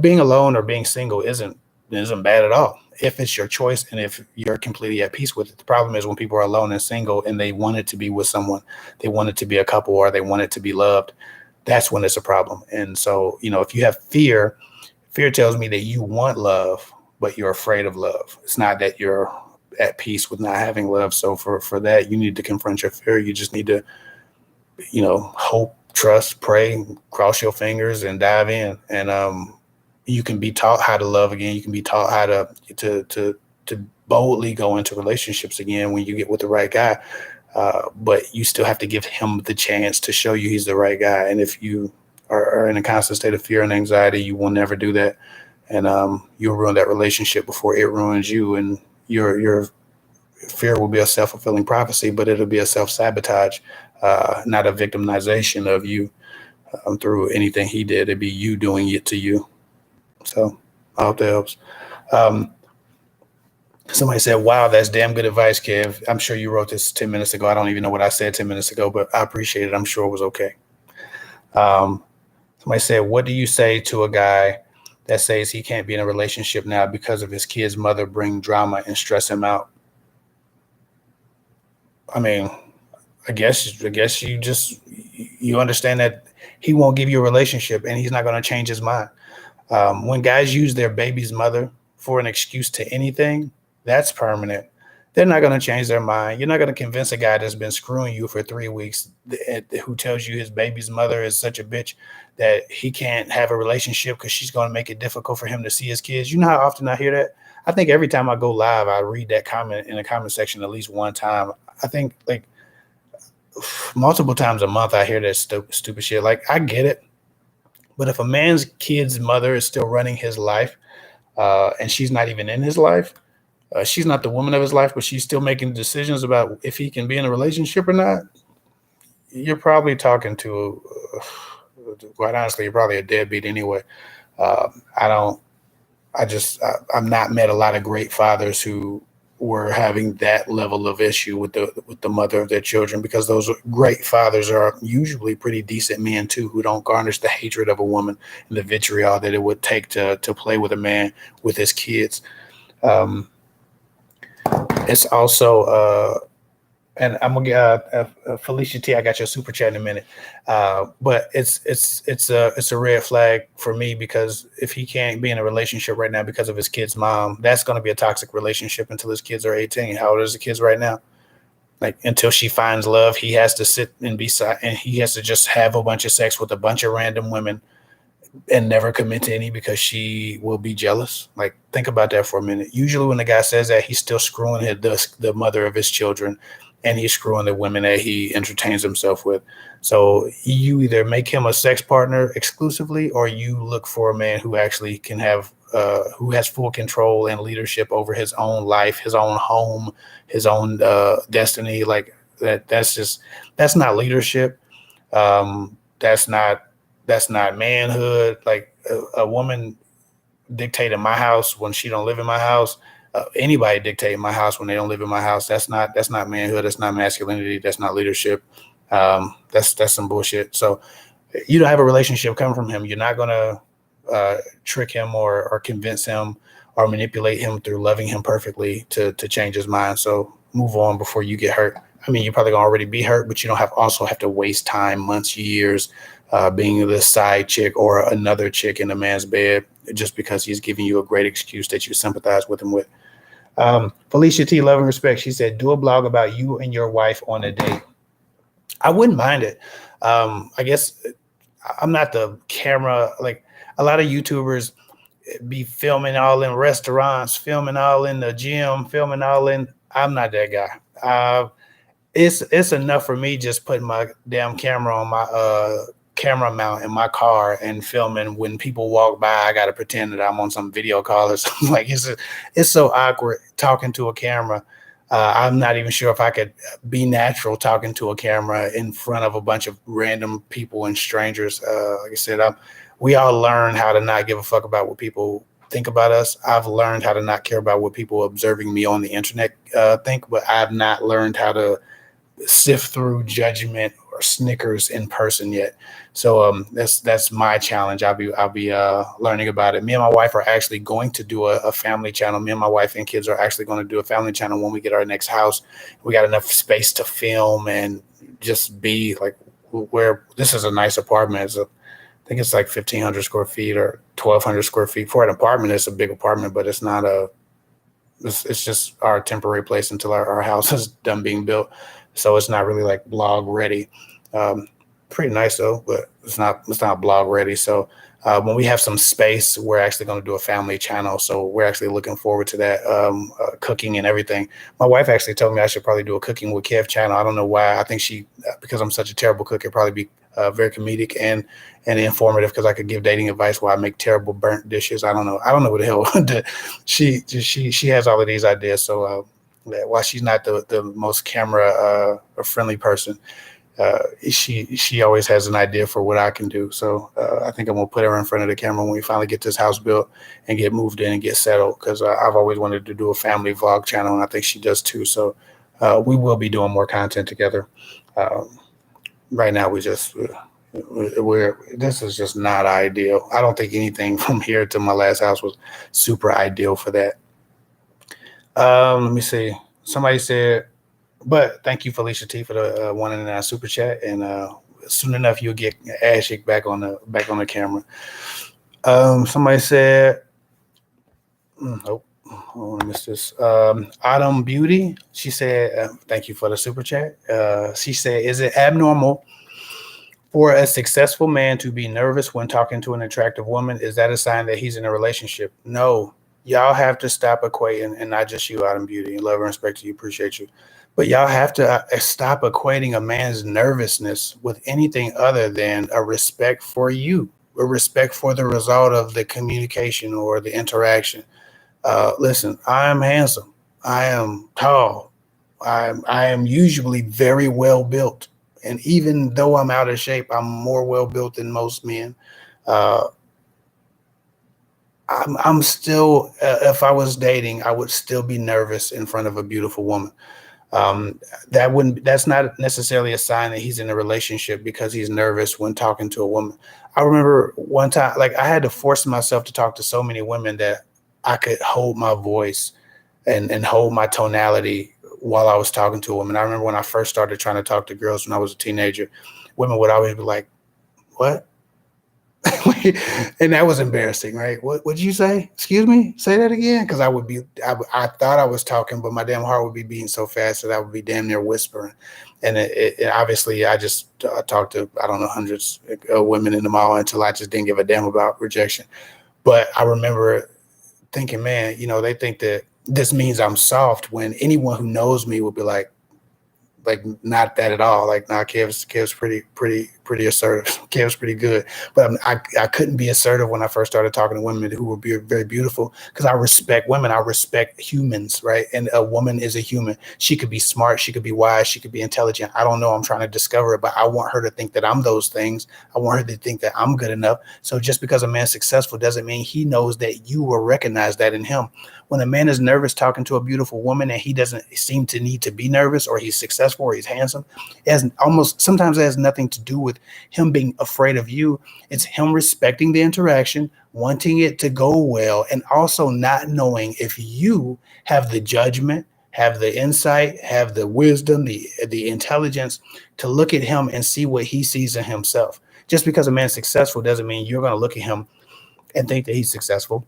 being alone or being single isn't bad at all, if it's your choice and if you're completely at peace with it. The problem is when people are alone and single and they want it to be with someone, they want it to be a couple, or they want it to be loved. That's when it's a problem. And so, if you have fear tells me that you want love, but you're afraid of love. It's not that you're at peace with not having love. So for that, you need to confront your fear. You just need to, hope, trust, pray, cross your fingers and dive in. And, you can be taught how to love again. You can be taught how to boldly go into relationships again when you get with the right guy. But you still have to give him the chance to show you he's the right guy. And if you are in a constant state of fear and anxiety, you will never do that. And you'll ruin that relationship before it ruins you. And your fear will be a self-fulfilling prophecy, but it'll be a self-sabotage, not a victimization of you through anything he did. It'd be you doing it to you. So I hope that helps. Somebody said, wow, that's damn good advice, Kev. I'm sure you wrote this 10 minutes ago. I don't even know what I said 10 minutes ago, but I appreciate it. I'm sure it was okay. Somebody said, what do you say to a guy that says he can't be in a relationship now because of his kid's mother bring drama and stress him out? I mean, I guess you understand that he won't give you a relationship and he's not going to change his mind. When guys use their baby's mother for an excuse to anything, that's permanent. They're not going to change their mind. You're not going to convince a guy that's been screwing you for 3 weeks, who tells you his baby's mother is such a bitch that he can't have a relationship because she's going to make it difficult for him to see his kids. You know how often I hear that? I think every time I go live, I read that comment in the comment section at least one time. I think like multiple times a month I hear that stupid shit. Like, I get it. But if a man's kid's mother is still running his life and she's not even in his life, she's not the woman of his life, but she's still making decisions about if he can be in a relationship or not, you're probably talking to, quite honestly, you're probably a deadbeat anyway. I've not met a lot of great fathers who were having that level of issue with the mother of their children, because those great fathers are usually pretty decent men too, who don't garnish the hatred of a woman and the vitriol that it would take to play with a man with his kids. It's also and I'm gonna get Felicia T. I got your super chat in a minute, but it's a red flag for me, because if he can't be in a relationship right now because of his kid's mom, that's going to be a toxic relationship until his kids are 18. How old is the kids right now? Like, until she finds love, he has to sit and be and he has to just have a bunch of sex with a bunch of random women and never commit to any because she will be jealous. Like, think about that for a minute. Usually when the guy says that, he's still screwing the mother of his children, and he's screwing the women that he entertains himself with. So you either make him a sex partner exclusively, or you look for a man who actually can have who has full control and leadership over his own life, his own home, his own destiny. Like that's not leadership. That's not manhood. Like a woman dictating my house when she don't live in my house. Anybody dictating my house when they don't live in my house. That's not manhood. That's not masculinity. That's not leadership. That's some bullshit. So you don't have a relationship coming from him. You're not gonna trick him or convince him or manipulate him through loving him perfectly to change his mind. So move on before you get hurt. I mean, you're probably gonna already be hurt, but you don't also have to waste time, months, years, being the side chick or another chick in a man's bed just because he's giving you a great excuse that you sympathize with him with. Felicia T, love and respect. She said, do a blog about you and your wife on a date. I wouldn't mind it. I guess I'm not the camera, like a lot of YouTubers be filming all in restaurants, filming all in the gym, filming all in. I'm not that guy. It's enough for me just putting my damn camera on my camera mount in my car and filming. When people walk by, I gotta pretend that I'm on some video call or something. Like, it's so awkward talking to a camera. I'm not even sure if I could be natural talking to a camera in front of a bunch of random people and strangers. Like I said, we all learn how to not give a fuck about what people think about us. I've learned how to not care about what people observing me on the internet think, but I've not learned how to sift through judgment or snickers in person yet. So that's my challenge. I'll be learning about it. Me and my wife are actually going to do a family channel. Me and my wife and kids are actually going to do a family channel when we get our next house. We got enough space to film and just be like, where this is a nice apartment. I think it's like 1,500 square feet or 1,200 square feet. For an apartment, it's a big apartment, but it's not it's just our temporary place until our house is done being built. So it's not really like blog ready. Pretty nice though, but it's not blog ready. So when we have some space, we're actually going to do a family channel. So we're actually looking forward to that, cooking and everything. My wife actually told me I should probably do a cooking with Kev channel. I don't know why. I think because I'm such a terrible cook, it'd probably be very comedic and informative, because I could give dating advice while I make terrible burnt dishes. I don't know what the hell. She has all of these ideas. So while she's not the most camera friendly person, she always has an idea for what I can do. So I think I'm gonna put her in front of the camera when we finally get this house built and get moved in and get settled, because I've always wanted to do a family vlog channel, and I think she does too. So we will be doing more content together. Right now this is just not ideal. I don't think anything from here to my last house was super ideal for that. Let me see. Somebody said, but thank you, Felicia T, for the 199 super chat, and soon enough you'll get Ashik back on the camera. Somebody said, oh, I missed this. Autumn Beauty, she said, thank you for the super chat. She said, is it abnormal for a successful man to be nervous when talking to an attractive woman? Is that a sign that he's in a relationship? No. Y'all have to stop equating, and not just you, Autumn Beauty. Love and respect to you, appreciate you. But y'all have to stop equating a man's nervousness with anything other than a respect for you, a respect for the result of the communication or the interaction. Listen, I am handsome. I am tall. I am usually very well built. And even though I'm out of shape, I'm more well built than most men. I'm still, if I was dating, I would still be nervous in front of a beautiful woman. That's not necessarily a sign that he's in a relationship because he's nervous when talking to a woman. I remember one time, like, I had to force myself to talk to so many women that I could hold my voice and hold my tonality while I was talking to a woman. I remember when I first started trying to talk to girls when I was a teenager, women would always be like, "What?" And that was embarrassing, right? What would you say? Excuse me, say that again. Because I thought I was talking, but my damn heart would be beating so fast that I would be damn near whispering. And it obviously, I just talked to, I don't know, hundreds of women in the mall until I just didn't give a damn about rejection. But I remember thinking, man, they think that this means I'm soft, when anyone who knows me would be like, not that at all. Like, nah, Kev's pretty assertive. Kev's pretty good. But I couldn't be assertive when I first started talking to women who were very beautiful, because I respect women. I respect humans, right? And a woman is a human. She could be smart. She could be wise. She could be intelligent. I don't know. I'm trying to discover it, but I want her to think that I'm those things. I want her to think that I'm good enough. So just because a man's successful doesn't mean he knows that you will recognize that in him. When a man is nervous talking to a beautiful woman and he doesn't seem to need to be nervous, or he's successful, or he's handsome, sometimes it has nothing to do with him being afraid of you. It's him respecting the interaction, wanting it to go well, and also not knowing if you have the judgment, have the insight, have the wisdom, the intelligence to look at him and see what he sees in himself. Just because a man's successful doesn't mean you're going to look at him and think that he's successful,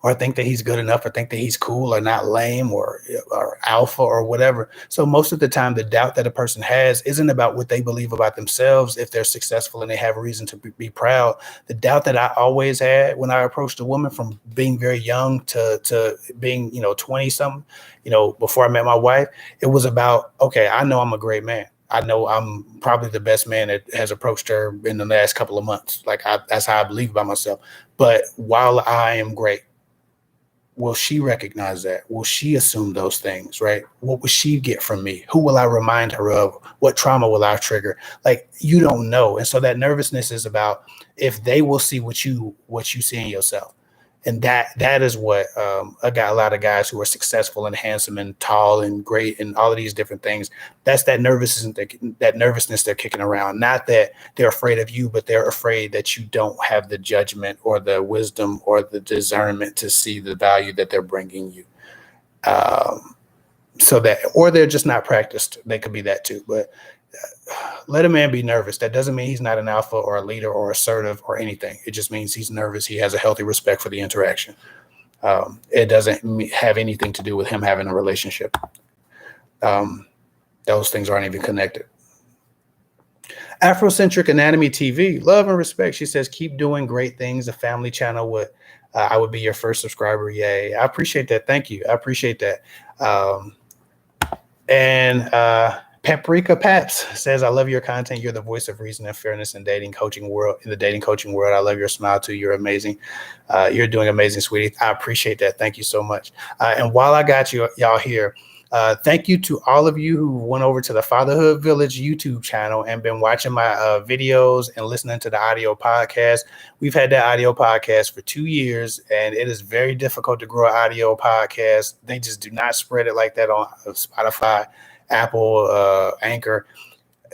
or think that he's good enough, or think that he's cool, or not lame, or alpha, or whatever. So most of the time, the doubt that a person has isn't about what they believe about themselves. If they're successful and they have a reason to be proud, the doubt that I always had when I approached a woman, from being very young to being 20 something, before I met my wife, it was about, okay, I know I'm a great man. I know I'm probably the best man that has approached her in the last couple of months. That's how I believe about myself. But while I am great, will she recognize that? Will she assume those things, right? What will she get from me? Who will I remind her of? What trauma will I trigger? Like, you don't know. And so that nervousness is about if they will see what you see in yourself. And that is what I got a lot of guys who are successful and handsome and tall and great and all of these different things. That's that nervousness they're kicking around. Not that they're afraid of you, but they're afraid that you don't have the judgment or the wisdom or the discernment to see the value that they're bringing you. Or they're just not practiced. They could be that too. But let a man be nervous. That doesn't mean he's not an alpha or a leader or assertive or anything. It just means he's nervous. He has a healthy respect for the interaction. It doesn't have anything to do with him having a relationship. Those things aren't even connected. Afrocentric Anatomy TV, love and respect. She says, keep doing great things. A family channel I would be your first subscriber. Yay. I appreciate that. Thank you. I appreciate that. Paprika Paps says, I love your content. You're the voice of reason and fairness in the dating coaching world. I love your smile too. You're amazing. You're doing amazing, sweetie. I appreciate that. Thank you so much. And while I got y'all here, thank you to all of you who went over to the Fatherhood Village YouTube channel and been watching my videos and listening to the audio podcast. We've had that audio podcast for 2 years, and it is very difficult to grow an audio podcast. They just do not spread it like that on Spotify, Apple, Anchor.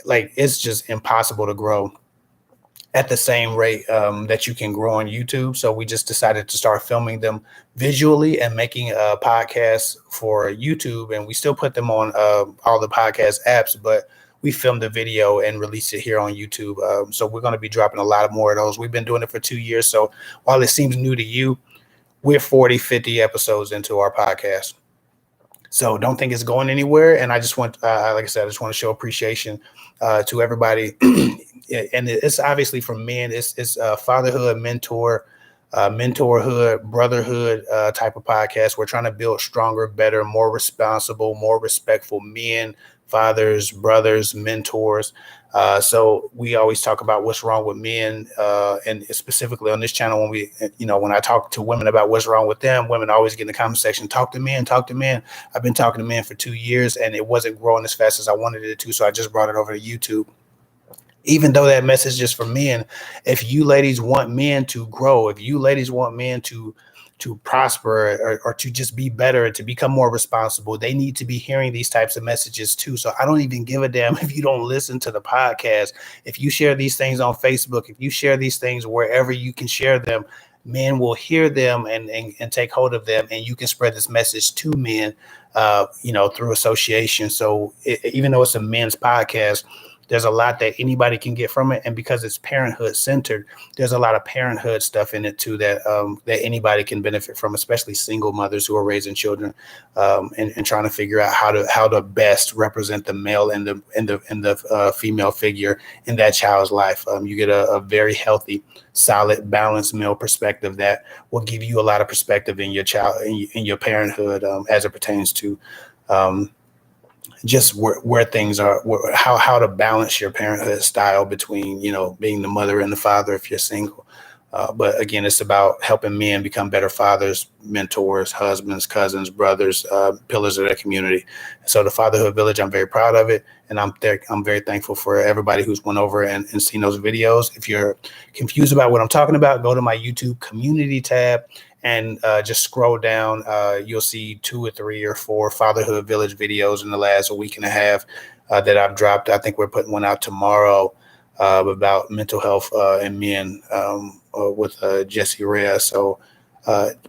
Like, it's just impossible to grow at the same rate that you can grow on YouTube. So we just decided to start filming them visually and making a podcast for YouTube. And we still put them on all the podcast apps, but we filmed the video and released it here on YouTube. So we're going to be dropping a lot more of those. We've been doing it for 2 years. So while it seems new to you, we're 40, 50 episodes into our podcast. So don't think it's going anywhere. And I just want, like I said, I just want to show appreciation to everybody. And it's obviously for men. It's fatherhood, mentorhood, brotherhood type of podcast. We're trying to build stronger, better, more responsible, more respectful men, fathers, brothers, mentors. So we always talk about what's wrong with men, and specifically on this channel, when I talk to women about what's wrong with them, women always get in the comment section, talk to men. I've been talking to men for 2 years, and it wasn't growing as fast as I wanted it to, so I just brought it over to YouTube. Even though that message is for men, if you ladies want men to grow, if you ladies want men to prosper or to just be better, to become more responsible, they need to be hearing these types of messages too. So I don't even give a damn if you don't listen to the podcast. If you share these things on Facebook, if you share these things wherever you can share them, men will hear them and take hold of them, and you can spread this message to men, through association. So even though it's a men's podcast, there's a lot that anybody can get from it, and because it's parenthood centered, there's a lot of parenthood stuff in it too that anybody can benefit from, especially single mothers who are raising children, and trying to figure out how to best represent the male and the female figure in that child's life. You get a very healthy, solid, balanced male perspective that will give you a lot of perspective in your child in your parenthood, as it pertains to just where things are, how to balance your parenthood style between, being the mother and the father if you're single. But again, it's about helping men become better fathers, mentors, husbands, cousins, brothers, pillars of their community. So the Fatherhood Village, I'm very proud of it. And I'm very thankful for everybody who's went over and seen those videos. If you're confused about what I'm talking about, go to my YouTube community tab and just scroll down. You'll see 2 or 3 or 4 Fatherhood Village videos in the last week and a half that I've dropped. I think we're putting one out tomorrow about mental health in men with Jesse Rhea. So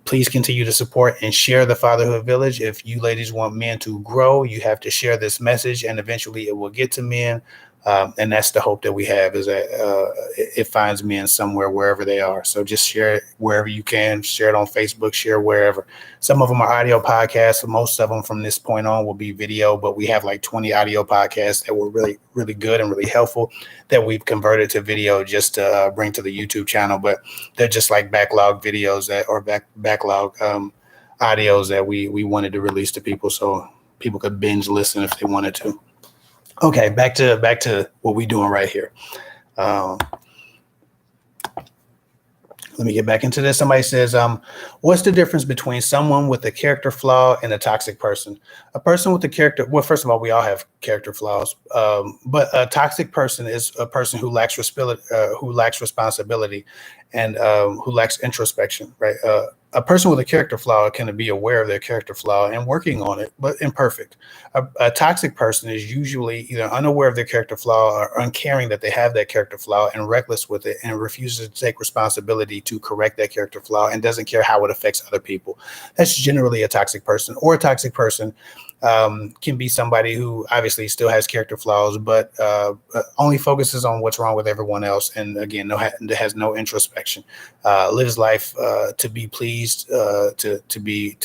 please continue to support and share the Fatherhood Village. If you ladies want men to grow, you have to share this message, and eventually it will get to men. And that's the hope that we have, is that it finds men somewhere, wherever they are. So just share it wherever you can. Share it on Facebook, share wherever. Some of them are audio podcasts. Most of them from this point on will be video, but we have like 20 audio podcasts that were really, really good and really helpful that we've converted to video just to bring to the YouTube channel. But they're just like backlog videos backlog audios that we wanted to release to people so people could binge listen if they wanted to. Okay, back to what we're doing right here. Let me get back into this. Somebody says, what's the difference between someone with a character flaw and a toxic person? A person with a character, well, first of all, we all have character flaws, but a toxic person is a person who lacks responsibility and who lacks introspection, right? A person with a character flaw can be aware of their character flaw and working on it, but imperfect. A toxic person is usually either unaware of their character flaw or uncaring that they have that character flaw and reckless with it and refuses to take responsibility to correct that character flaw and doesn't care how it affects other people. That's generally a toxic person. Or a toxic person can be somebody who obviously still has character flaws, but only focuses on what's wrong with everyone else. And again, has no introspection, lives life to be pleased, to be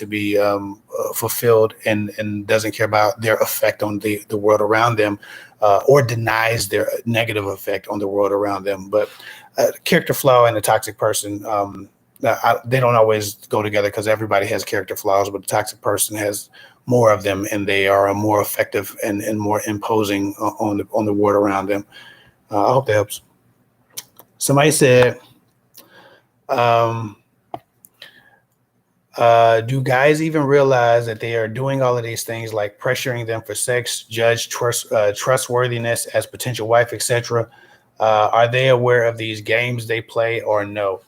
fulfilled, and doesn't care about their effect on the world around them, or denies their negative effect on the world around them. But character flaw and a toxic person, they don't always go together, because everybody has character flaws, but the toxic person has more of them, and they are more effective and more imposing on the world around them. I hope that helps. Somebody said, do guys even realize that they are doing all of these things, like pressuring them for sex, judge trustworthiness as potential wife, etc.? Are they aware of these games they play, or no?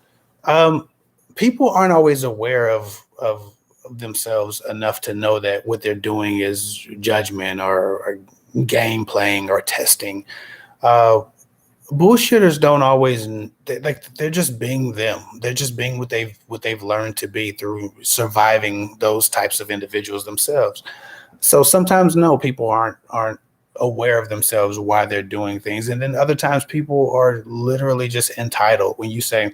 People aren't always aware of themselves enough to know that what they're doing is judgment or game playing or testing. Bullshitters don't always, they're just being them. They're just being what they've learned to be through surviving those types of individuals themselves. So sometimes, no, people aren't aware of themselves why they're doing things, and then other times people are literally just entitled. When you say,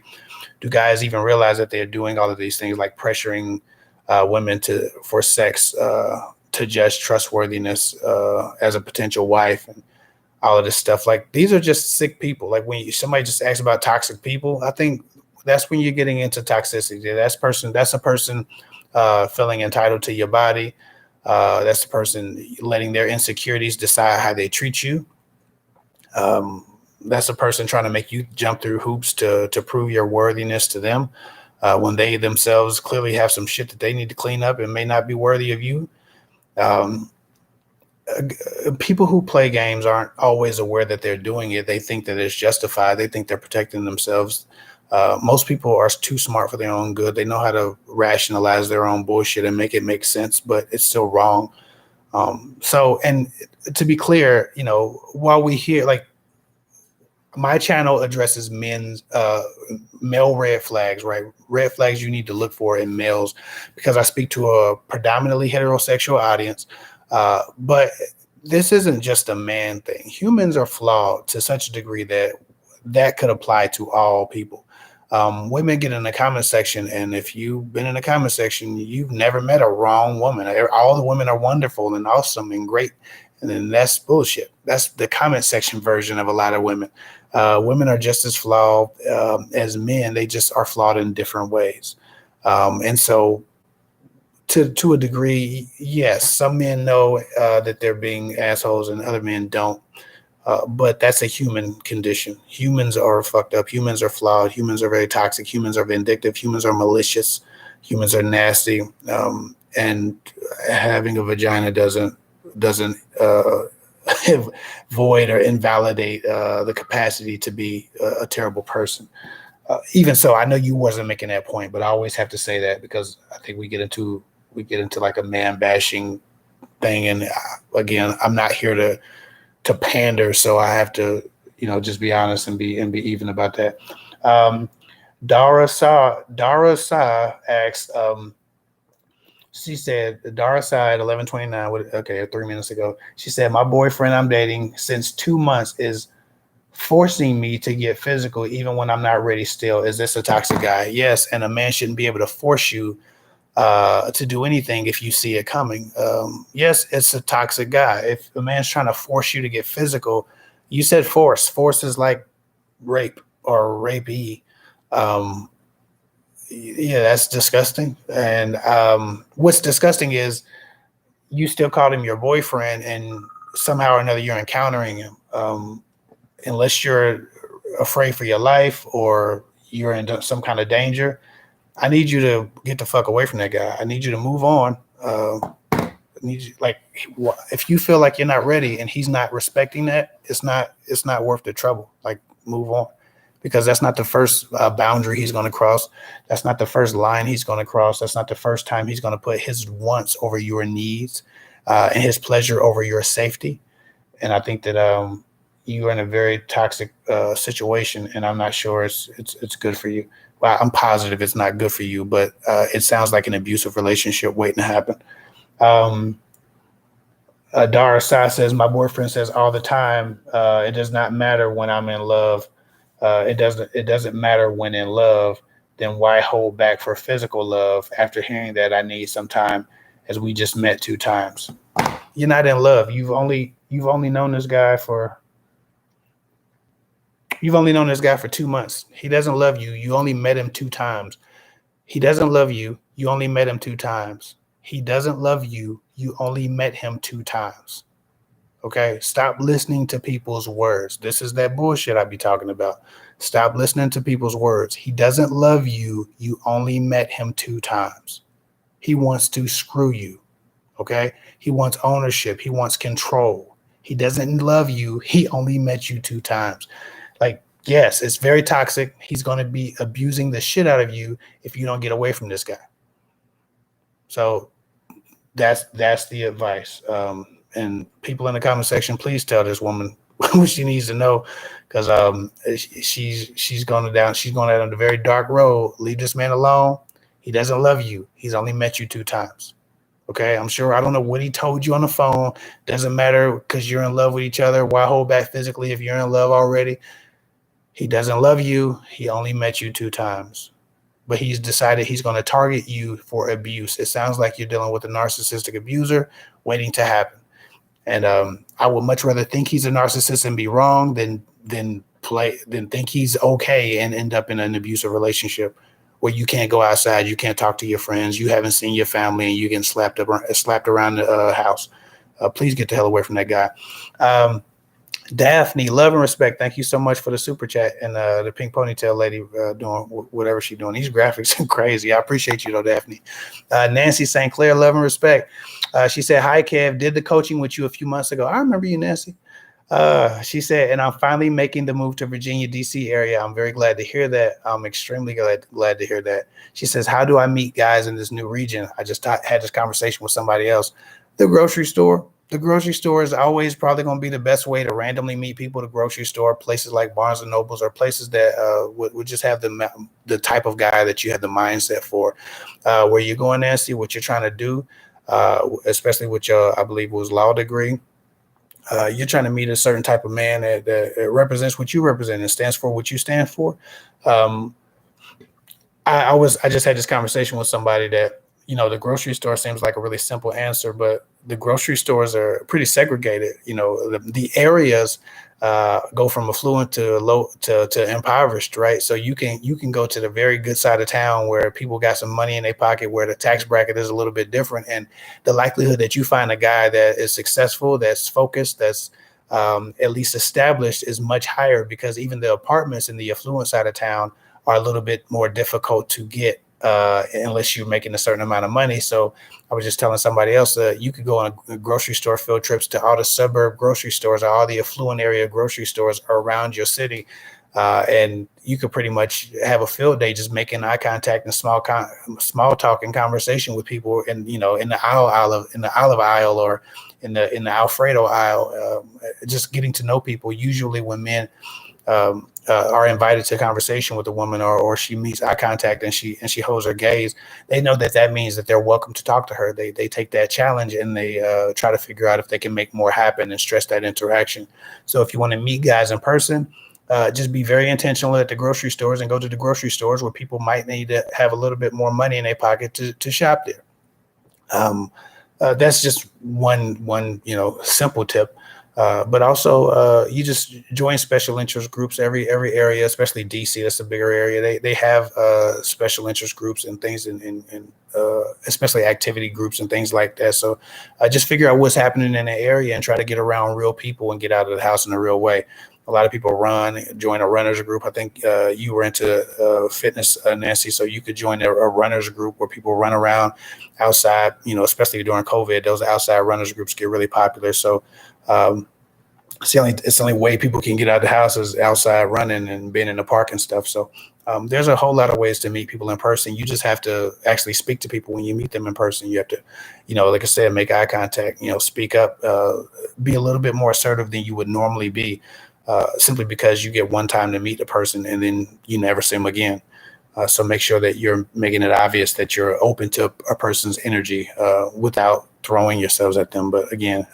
do guys even realize that they're doing all of these things, like pressuring women for sex, to judge trustworthiness as a potential wife, and all of this stuff? Like, these are just sick people. Like, when somebody just asks about toxic people, I think that's when you're getting into toxicity. That's a person feeling entitled to your body. That's the person letting their insecurities decide how they treat you. That's a person trying to make you jump through hoops to prove your worthiness to them, when they themselves clearly have some shit that they need to clean up and may not be worthy of you. People who play games aren't always aware that they're doing it. They think that it's justified. They think they're protecting themselves. Most people are too smart for their own good. They know how to rationalize their own bullshit and make it make sense, but it's still wrong. So, and to be clear, while we hear, like, my channel addresses men's male red flags, right? Red flags you need to look for in males, because I speak to a predominantly heterosexual audience. But this isn't just a man thing. Humans are flawed to such a degree that that could apply to all people. Women get in the comment section, and if you've been in the comment section, you've never met a wrong woman. All the women are wonderful and awesome and great, and then that's bullshit. That's the comment section version of a lot of women. Women are just as flawed as men. They just are flawed in different ways. And so, to a degree, yes, some men know that they're being assholes, and other men don't. But that's a human condition. Humans are fucked up. Humans are flawed. Humans are very toxic. Humans are vindictive. Humans are malicious. Humans are nasty. And having a vagina doesn't void or invalidate the capacity to be a terrible person. Even so, I know you wasn't making that point, but I always have to say that because I think we get into like a man bashing thing, and again, I'm not here to pander, so I have to just be honest and be even about that. Dara Sa asked. She said, Dara side 11:29. Okay, 3 minutes ago. She said, my boyfriend I'm dating since 2 months is forcing me to get physical even when I'm not ready still. Is this a toxic guy? Yes, and a man shouldn't be able to force you to do anything if you see it coming. Yes, it's a toxic guy. If a man's trying to force you to get physical, you said force. Force is like rape or rapey. Yeah, that's disgusting. And what's disgusting is you still called him your boyfriend, and somehow or another you're encountering him. Unless you're afraid for your life or you're in some kind of danger, I need you to get the fuck away from that guy. I need you to move on. I need you, like, if you feel like you're not ready and he's not respecting that, it's not worth the trouble. Like, move on. Because that's not the first boundary he's going to cross. That's not the first line he's going to cross. That's not the first time he's going to put his wants over your needs and his pleasure over your safety. And I think that you are in a very toxic situation, and I'm not sure it's good for you. Well, I'm positive it's not good for you, but it sounds like an abusive relationship waiting to happen. Dara Sa says, my boyfriend says all the time, it does not matter when I'm in love. It doesn't matter when in love. Then why hold back for physical love? After hearing that, I need some time, as we just met 2 times. You're not in love. You've only known this guy for 2 months. He doesn't love you. You only met him 2 times. He doesn't love you. You only met him 2 times. He doesn't love you. You only met him 2 times. Okay, stop listening to people's words. This is that bullshit I be talking about. Stop listening to people's words. He doesn't love you. You only met him 2 times. He wants to screw you. Okay, he wants ownership. He wants control. He doesn't love you. He only met you 2 times. Like, yes, it's very toxic. He's going to be abusing the shit out of you if you don't get away from this guy. So that's the advice. And people in the comment section, please tell this woman what she needs to know, because she's going down a very dark road. Leave this man alone. He doesn't love you. He's only met you 2 times. Okay, I'm sure. I don't know what he told you on the phone. Doesn't matter, because you're in love with each other. Why hold back physically if you're in love already? He doesn't love you. He only met you 2 times. But he's decided he's going to target you for abuse. It sounds like you're dealing with a narcissistic abuser waiting to happen. And I would much rather think he's a narcissist and be wrong than think he's okay and end up in an abusive relationship where you can't go outside, you can't talk to your friends, you haven't seen your family, and you getting slapped around the house. Please get the hell away from that guy. Daphne, love and respect. Thank you so much for the super chat, and the pink ponytail lady doing whatever she's doing. These graphics are crazy. I appreciate you though, Daphne. Nancy St. Clair, love and respect. She said, hi, Kev. Did the coaching with you a few months ago. I remember you, Nancy. She said, and I'm finally making the move to Virginia, D.C. area. I'm very glad to hear that. I'm extremely glad to hear that. She says, how do I meet guys in this new region? I just had this conversation with somebody else. The grocery store. The grocery store is always probably going to be the best way to randomly meet people. The grocery store, places like Barnes and Nobles, or places that would just have the type of guy that you have the mindset for, where you're going there and see what you're trying to do, especially with your, I believe it was law degree. You're trying to meet a certain type of man that represents what you represent and stands for what you stand for. Um, I just had this conversation with somebody that, the grocery store seems like a really simple answer, but the grocery stores are pretty segregated. The areas go from affluent to low to impoverished, right? So you can go to the very good side of town where people got some money in their pocket, where the tax bracket is a little bit different, and the likelihood that you find a guy that is successful, that's focused, that's at least established, is much higher, because even the apartments in the affluent side of town are a little bit more difficult to get, unless you're making a certain amount of money. So I was just telling somebody else that you could go on a grocery store field trips to all the suburb grocery stores or all the affluent area grocery stores around your city. And you could pretty much have a field day just making eye contact and small talk and conversation with people, in in the olive aisle, or in the Alfredo aisle, just getting to know people. Usually when men are invited to conversation with a woman, or she meets eye contact and she holds her gaze, they know that means that they're welcome to talk to her. They take that challenge, and they try to figure out if they can make more happen and stress that interaction. So if you want to meet guys in person, just be very intentional at the grocery stores, and go to the grocery stores where people might need to have a little bit more money in their pocket to shop there. That's just one simple tip. But also, you just join special interest groups. Every area, especially DC, that's a bigger area. They have special interest groups and things, in especially activity groups and things like that. So just figure out what's happening in the area and try to get around real people and get out of the house in a real way. A lot of people join a runners group. I think you were into fitness, Nancy, so you could join a runners group where people run around outside, especially during COVID. Those outside runners groups get really popular. So it's the only way people can get out of the house is outside running and being in the park and stuff. So there's a whole lot of ways to meet people in person. You just have to actually speak to people when you meet them in person. You have to, like I said, make eye contact, speak up, be a little bit more assertive than you would normally be, simply because you get one time to meet a person and then you never see them again. So make sure that you're making it obvious that you're open to a person's energy, without throwing yourselves at them. But again,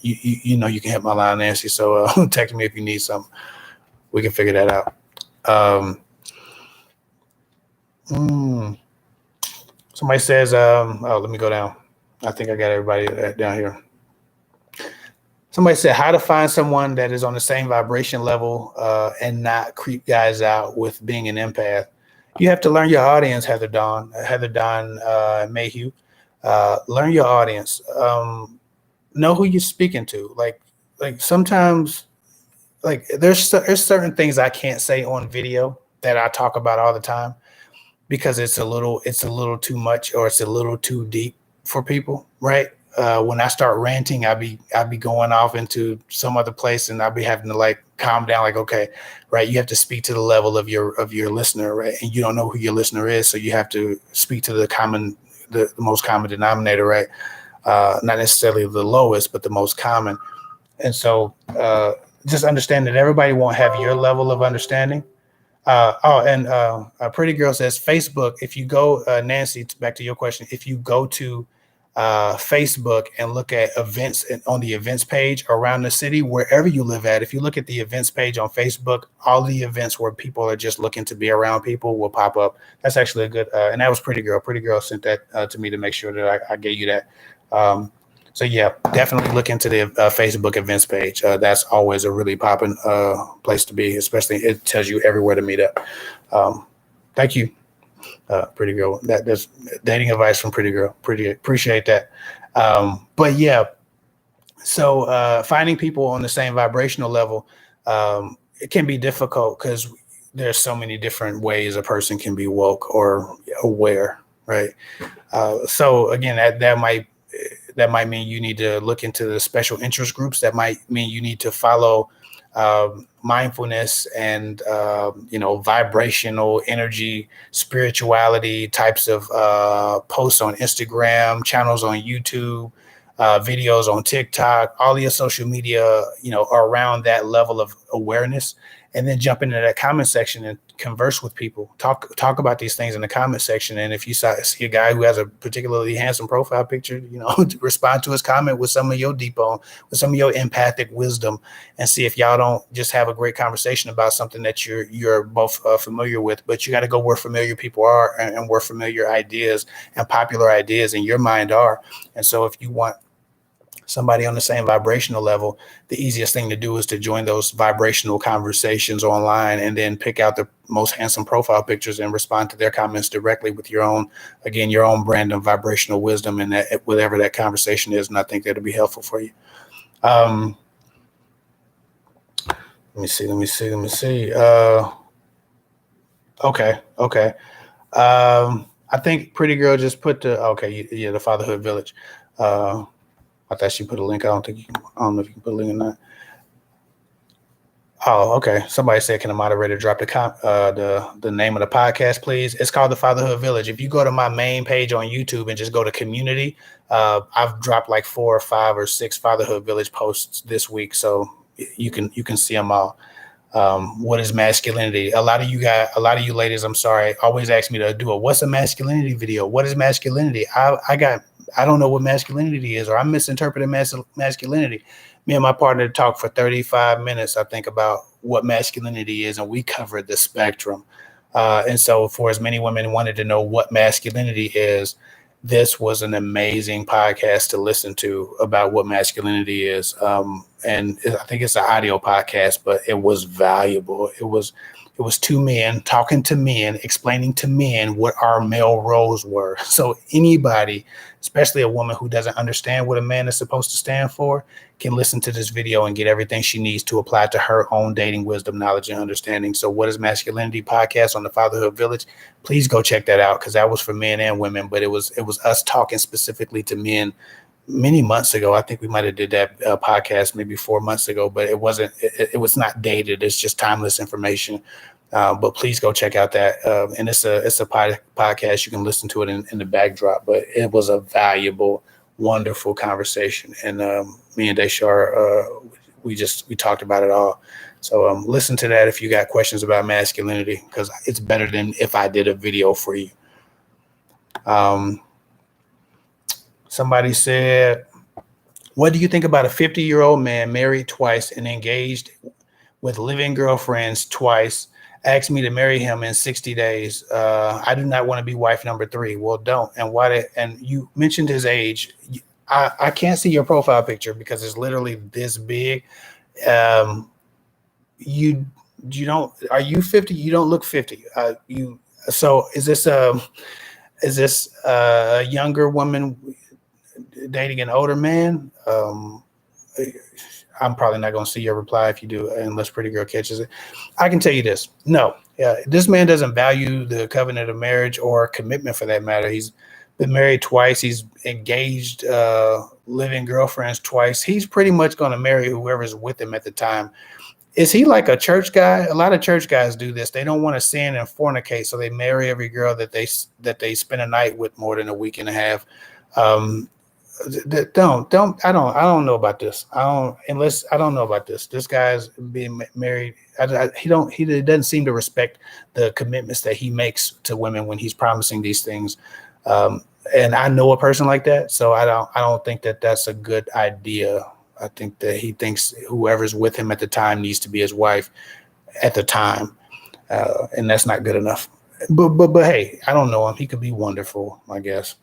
you can hit my line, Nancy. So text me if you need something. We can figure that out. Somebody says, let me go down. I think I got everybody down here. Somebody said how to find someone that is on the same vibration level, and not creep guys out with being an empath. You have to learn your audience, Heather Dawn Mayhew. Learn your audience. Know who you're speaking to. Like sometimes, like there's certain things I can't say on video that I talk about all the time, because it's a little too much, or it's a little too deep for people, right? When I start ranting, I'll be going off into some other place, and I'll be having to like calm down. Like, okay, right, you have to speak to the level of your listener, right? And you don't know who your listener is, so you have to speak to the most common denominator, right? Not necessarily the lowest, but the most common. And so just understand that everybody won't have your level of understanding. A pretty girl says Facebook. If you go, Nancy, back to your question, if you go to Facebook and look at events on the events page around the city, wherever you live at, if you look at the events page on Facebook, all the events where people are just looking to be around people will pop up. That's actually a good, and that was Pretty Girl. Pretty Girl sent that to me to make sure that I gave you that. So yeah, definitely look into the Facebook events page. That's always a really popping place to be, especially it tells you everywhere to meet up. Thank you. Pretty Girl. There's dating advice from Pretty Girl. Pretty appreciate that. But yeah, so finding people on the same vibrational level, it can be difficult because there's so many different ways a person can be woke or aware, right? So again, that might mean you need to look into the special interest groups. That might mean you need to follow mindfulness and vibrational energy, spirituality types of posts on Instagram, channels on YouTube, videos on TikTok, all your social media, are around that level of awareness, and then jump into that comment section and converse with people. Talk about these things in the comment section. And if you see a guy who has a particularly handsome profile picture, respond to his comment with some of your with some of your empathic wisdom, and see if y'all don't just have a great conversation about something that you're both familiar with. But you got to go where familiar people are, and where familiar ideas and popular ideas in your mind are. And so if you want somebody on the same vibrational level, the easiest thing to do is to join those vibrational conversations online, and then pick out the most handsome profile pictures and respond to their comments directly with your own brand of vibrational wisdom, and that whatever that conversation is. And I think that'll be helpful for you. Let me see. Okay. I think Pretty Girl just put the Fatherhood Village. I thought she put a link. I don't know if you can put a link or not. Oh, okay. Somebody said, can a moderator drop the name of the podcast, please? It's called The Fatherhood Village. If you go to my main page on YouTube and just go to community, I've dropped like 4 or 5 or 6 Fatherhood Village posts this week, so you can see them all. What is masculinity? A lot of you ladies, I'm sorry, always ask me to do what's a masculinity video? What is masculinity? I don't know what masculinity is, or I'm misinterpreting masculinity. Me and my partner talked for 35 minutes, I think, about what masculinity is, and we covered the spectrum. And so for as many women wanted to know what masculinity is, this was an amazing podcast to listen to about what masculinity is. And I think it's an audio podcast, but it was valuable. It was 2 men talking to men, explaining to men what our male roles were. So anybody, especially a woman who doesn't understand what a man is supposed to stand for, can listen to this video and get everything she needs to apply to her own dating wisdom, knowledge, and understanding. So What is Masculinity podcast on the Fatherhood Village. Please go check that out, because that was for men and women, but it was us talking specifically to men many months ago. I think we might have did that podcast maybe 4 months ago, but it was not dated. It's just timeless information. But please go check out that. And it's a podcast. You can listen to it in the backdrop, but it was a valuable, wonderful conversation. And me and Deshar, we talked about it all. So listen to that if you got questions about masculinity, because it's better than if I did a video for you. Somebody said, what do you think about a 50-year-old man married twice and engaged with living girlfriends twice, asked me to marry him in 60 days? I do not want to be wife number 3. Well, don't. And you mentioned his age. I can't see your profile picture because it's literally this big. Are you 50? You don't look 50. So is this a younger woman dating an older man? I'm probably not going to see your reply if you do, unless Pretty Girl catches it. I can tell you this. No, this man doesn't value the covenant of marriage or commitment, for that matter. He's been married twice. He's engaged, living girlfriends twice. He's pretty much going to marry whoever's with him at the time. Is he like a church guy? A lot of church guys do this. They don't want to sin and fornicate, so they marry every girl that they spend a night with more than a week and a half. I don't know about this. I don't know about this. This guy's being married. He doesn't seem to respect the commitments that he makes to women when he's promising these things. And I know a person like that, so I don't think that that's a good idea. I think that he thinks whoever's with him at the time needs to be his wife at the time, and that's not good enough. But hey, I don't know him. He could be wonderful, I guess.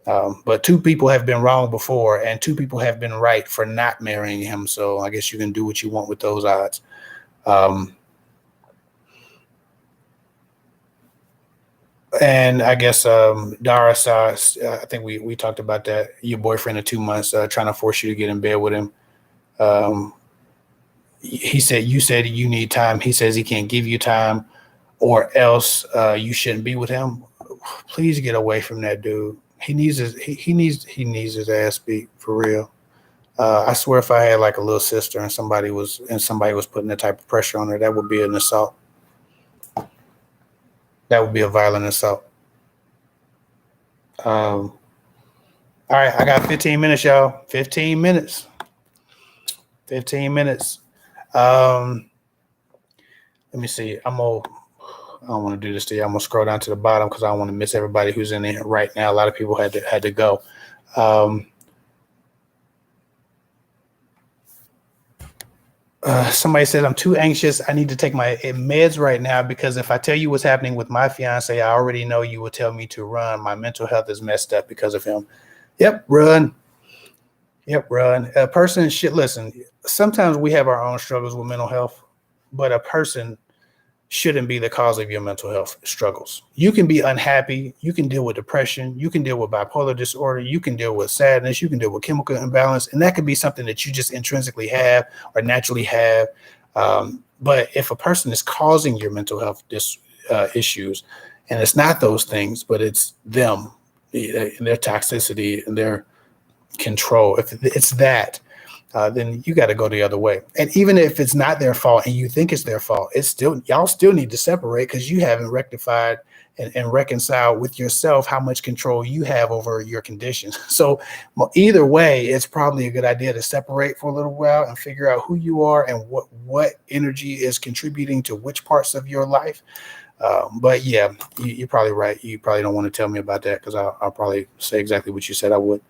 But 2 people have been wrong before, and 2 people have been right for not marrying him. So I guess you can do what you want with those odds. And I guess Dara saw, I think we talked about that. Your boyfriend of 2 months trying to force you to get in bed with him. You said you need time. He says he can't give you time, or else you shouldn't be with him. Please get away from that dude. He needs his ass beat, for real. I swear, if I had like a little sister and somebody was putting that type of pressure on her, that would be an assault. That would be a violent assault. All right, I got 15 minutes, y'all. 15 minutes. 15 minutes. Let me see. I don't want to do this to you. I'm gonna scroll down to the bottom because I don't want to miss everybody who's in there right now. A lot of people had to go. Somebody said I'm too anxious. I need to take my meds right now because if I tell you what's happening with my fiance, I already know you will tell me to run. My mental health is messed up because of him. Yep, run. Yep, run. A person should listen. Sometimes we have our own struggles with mental health, but a person shouldn't be the cause of your mental health struggles. You can be unhappy. You can deal with depression. You can deal with bipolar disorder. You can deal with sadness. You can deal with chemical imbalance. And that could be something that you just intrinsically have or naturally have. But if a person is causing your mental health issues, and it's not those things, but it's them and their toxicity and their control, if it's that, then you got to go the other way. And even if it's not their fault and you think it's their fault, it's still, y'all still need to separate because you haven't rectified and reconciled with yourself how much control you have over your conditions. So either way, it's probably a good idea to separate for a little while and figure out who you are and what energy is contributing to which parts of your life. But yeah, you're probably right. You probably don't want to tell me about that because I'll probably say exactly what you said I would.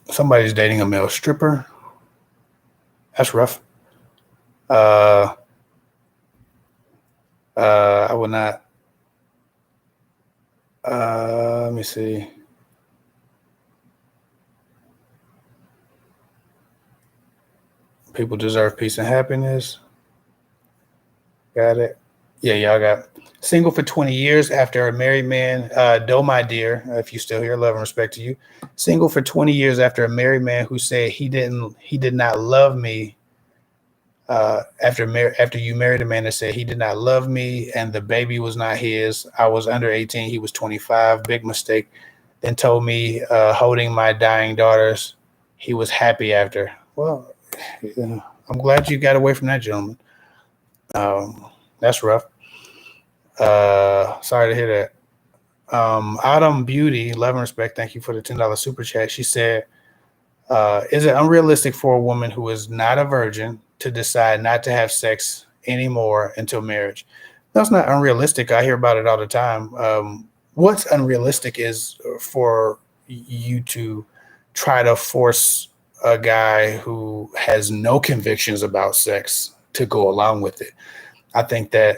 Somebody's dating a male stripper. That's rough. I would not. Let me see. People deserve peace and happiness. Got it. Yeah, y'all got single for 20 years after a married man. Doe, my dear, if you still here, love and respect to you. Single for 20 years after a married man who said he did not love me. After you married a man that said he did not love me and the baby was not his. I was under 18. He was 25. Big mistake. Then told me holding my dying daughters. He was happy after. Well, I'm glad you got away from that gentleman. That's rough. Sorry to hear that. Autumn Beauty, love and respect. Thank you for the $10 super chat. She said, is it unrealistic for a woman who is not a virgin to decide not to have sex anymore until marriage? That's not unrealistic. I hear about it all the time. What's unrealistic is for you to try to force a guy who has no convictions about sex to go along with it. I think that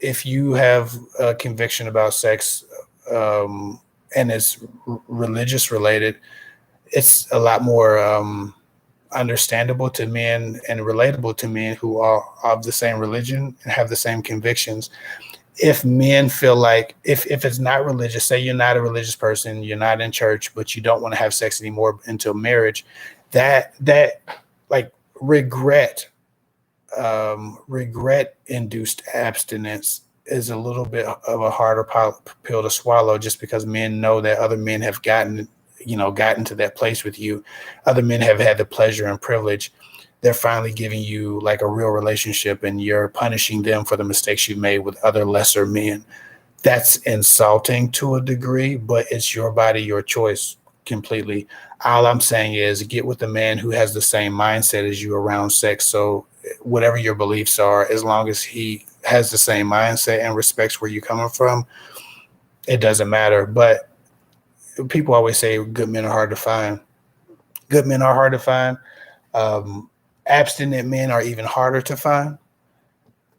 if you have a conviction about sex and it's religious related, it's a lot more understandable to men and relatable to men who are of the same religion and have the same convictions. If men feel like if it's not religious, say you're not a religious person, you're not in church, but you don't want to have sex anymore until marriage, that like regret induced abstinence is a little bit of a harder pill to swallow, just because men know that other men have gotten to that place with you. Other men have had the pleasure and privilege. They're finally giving you like a real relationship and you're punishing them for the mistakes you made with other lesser men. That's insulting to a degree, but it's your body, your choice completely. All I'm saying is get with a man who has the same mindset as you around sex. So whatever your beliefs are, as long as he has the same mindset and respects where you're coming from, it doesn't matter. But people always say good men are hard to find. Good men are hard to find. Abstinent men are even harder to find.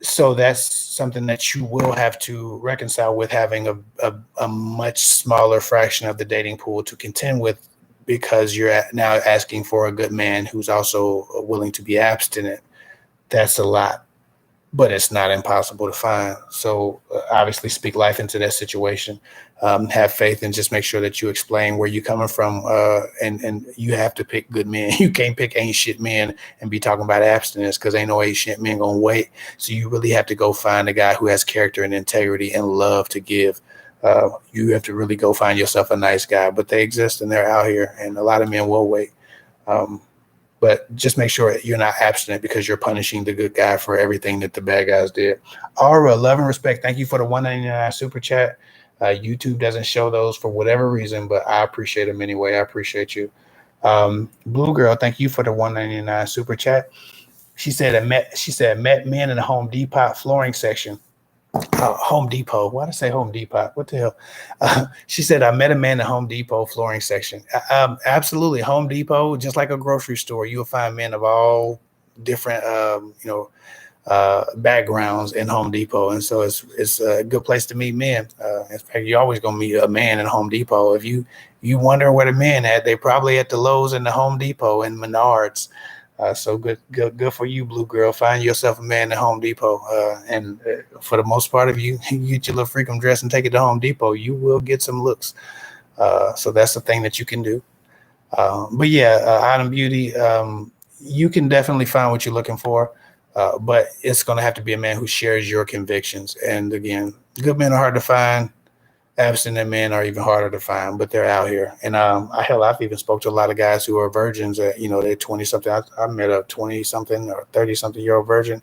So that's something that you will have to reconcile with having a much smaller fraction of the dating pool to contend with, because you're now asking for a good man who's also willing to be abstinent. That's a lot, but it's not impossible to find. So obviously speak life into that situation. Have faith and just make sure that you explain where you're coming from. And you have to pick good men. You can't pick ain't shit men and be talking about abstinence, because ain't no ain't shit men gonna wait. So you really have to go find a guy who has character and integrity and love to give. You have to really go find yourself a nice guy, but they exist and they're out here, and a lot of men will wait. But but just make sure you're not abstinent because you're punishing the good guy for everything that the bad guys did. Aura, love and respect. Thank you for the $1.99 super chat. YouTube doesn't show those for whatever reason, but I appreciate them anyway. I appreciate you. Blue Girl, thank you for the $1.99 super chat. She said met men in the Home Depot flooring section. Home Depot. Why did I say Home Depot? What the hell? She said, I met a man in the Home Depot flooring section. Absolutely. Home Depot, just like a grocery store, you'll find men of all different, backgrounds in Home Depot. And so it's a good place to meet men. In fact, you're always going to meet a man in Home Depot. If you wonder where the men at, they probably at the Lowe's and the Home Depot and Menards. So good for you, Blue Girl. Find yourself a man at Home Depot. And for the most part, if you get your little freakum dress and take it to Home Depot, you will get some looks. So that's the thing that you can do. But yeah, Item Beauty, you can definitely find what you're looking for. But it's going to have to be a man who shares your convictions. And again, good men are hard to find. Abstinent men are even harder to find, but they're out here. And I've even spoke to a lot of guys who are virgins that, they're 20 something. I met a 20 something or 30 something year old virgin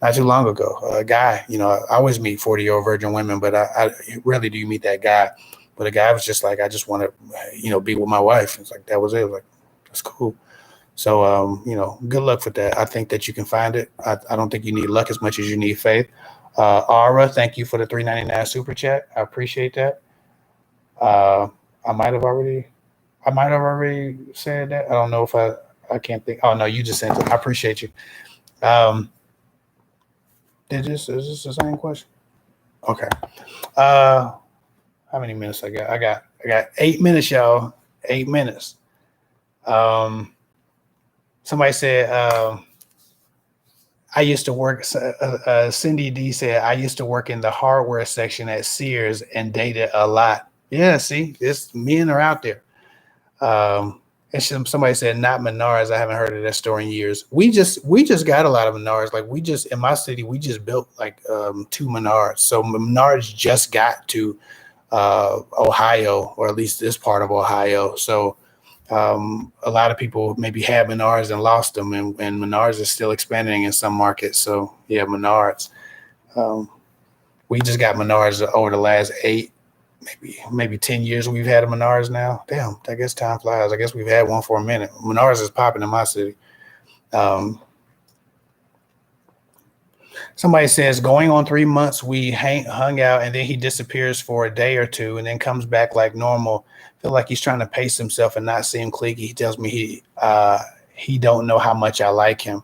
not too long ago. A guy, I always meet 40-year-old virgin women, but I rarely do you meet that guy. But a guy was just like, I just want to, be with my wife. It's like, that was it. Like, that's cool. So, good luck with that. I think that you can find it. I don't think you need luck as much as you need faith. Aura, thank you for the $3.99 super chat. I appreciate that. I might have already said that. I don't know if I can't think. Oh no, you just sent it. I appreciate you. Is this the same question? Okay. How many minutes I got? I got 8 minutes, y'all. 8 minutes. Somebody said, I used to work, Cindy D said, I used to work in the hardware section at Sears and dated a lot. Yeah, see, men are out there. And somebody said, not Menards. I haven't heard of that store in years. We just got a lot of Menards. Like in my city, we just built like 2 Menards. So Menards just got to Ohio, or at least this part of Ohio. So a lot of people maybe had Menards and lost them, and Menards is still expanding in some markets. So yeah, Menards. We just got Menards over the last 8, maybe 10 years. We've had a Menards now. Damn, I guess time flies. I guess we've had one for a minute. Menards is popping in my city. Somebody says, going on 3 months, we hung out, and then he disappears for a day or two and then comes back like normal. Feel like he's trying to pace himself and not seem cliquey. He tells me he don't know how much I like him.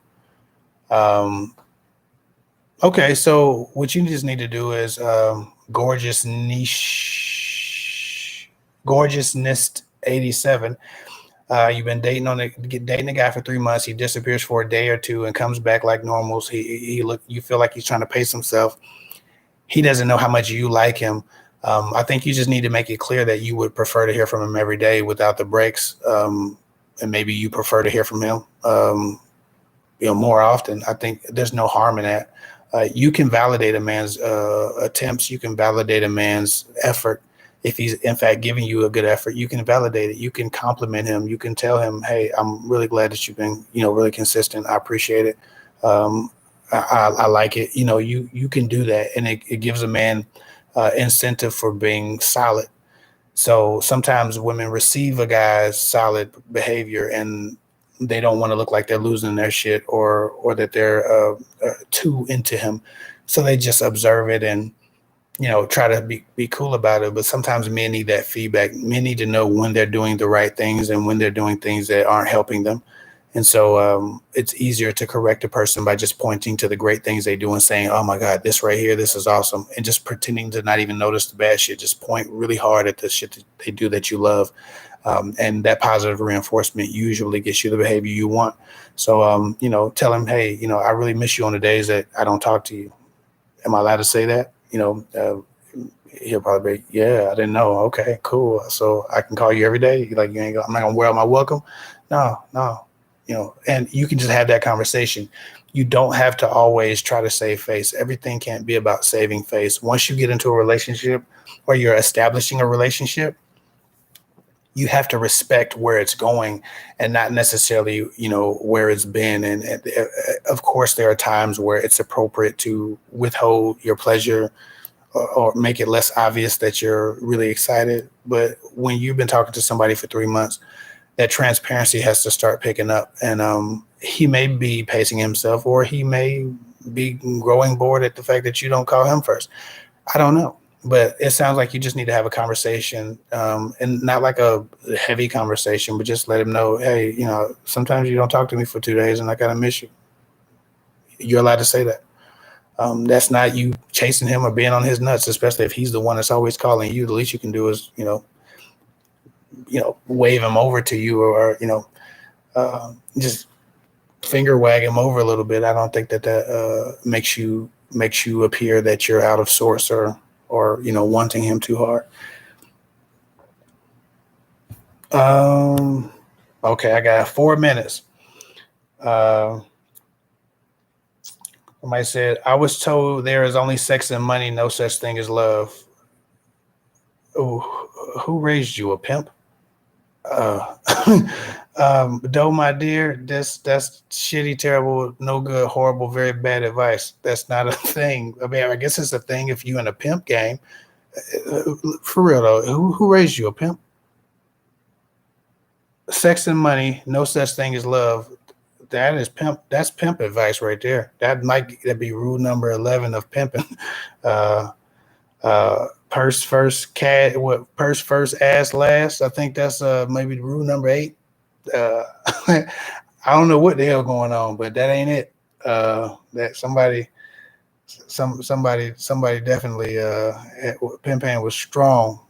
Okay, so what you just need to do is gorgeousness 87. You've been dating a guy for 3 months. He disappears for a day or two and comes back like normal. So you feel like he's trying to pace himself. He doesn't know how much you like him. I think you just need to make it clear that you would prefer to hear from him every day without the breaks. And maybe you prefer to hear from him, more often. I think there's no harm in that. You can validate a man's attempts. You can validate a man's effort. If he's in fact giving you a good effort, you can validate it. You can compliment him. You can tell him, hey, I'm really glad that you've been, really consistent. I appreciate it. I like it. You can do that. And it gives a man incentive for being solid. So sometimes women receive a guy's solid behavior and they don't want to look like they're losing their shit or that they're too into him. So they just observe it and, try to be cool about it. But sometimes men need that feedback. Men need to know when they're doing the right things and when they're doing things that aren't helping them. And so it's easier to correct a person by just pointing to the great things they do and saying, oh my God, this right here, this is awesome. And just pretending to not even notice the bad shit. Just point really hard at the shit that they do that you love. And that positive reinforcement usually gets you the behavior you want. So, tell him, hey, I really miss you on the days that I don't talk to you. Am I allowed to say that? He'll probably be, yeah, I didn't know. Okay, cool. So I can call you every day. Like, I'm not going to wear out my welcome. No. And you can just have that conversation. You don't have to always try to save face. Everything can't be about saving face. Once you get into a relationship or you're establishing a relationship, you have to respect where it's going and not necessarily, where it's been. And of course, there are times where it's appropriate to withhold your pleasure or make it less obvious that you're really excited. But when you've been talking to somebody for 3 months, that transparency has to start picking up. And he may be pacing himself, or he may be growing bored at the fact that you don't call him first. I don't know. But it sounds like you just need to have a conversation, and not like a heavy conversation, but just let him know, hey, sometimes you don't talk to me for 2 days and I kind of miss you. You're allowed to say that. That's not you chasing him or being on his nuts, especially if he's the one that's always calling you. The least you can do is, wave him over to you, or, just finger wag him over a little bit. I don't think that makes you appear that you're out of sorts or wanting him too hard. Okay, I got 4 minutes. Somebody said, I was told there is only sex and money, no such thing as love. Oh, who raised you, a pimp? Doe, my dear, that's shitty, terrible, no good, horrible, very bad advice. That's not a thing. I mean, I guess it's a thing if you in a pimp game. For real though, who raised you, a pimp? Sex and money, no such thing as love. That is pimp. That's pimp advice right there. That'd be rule number 11 of pimping. Purse first, purse first, ass last. I think that's maybe rule number 8. I don't know what the hell going on, but that ain't it. That somebody definitely pimping was strong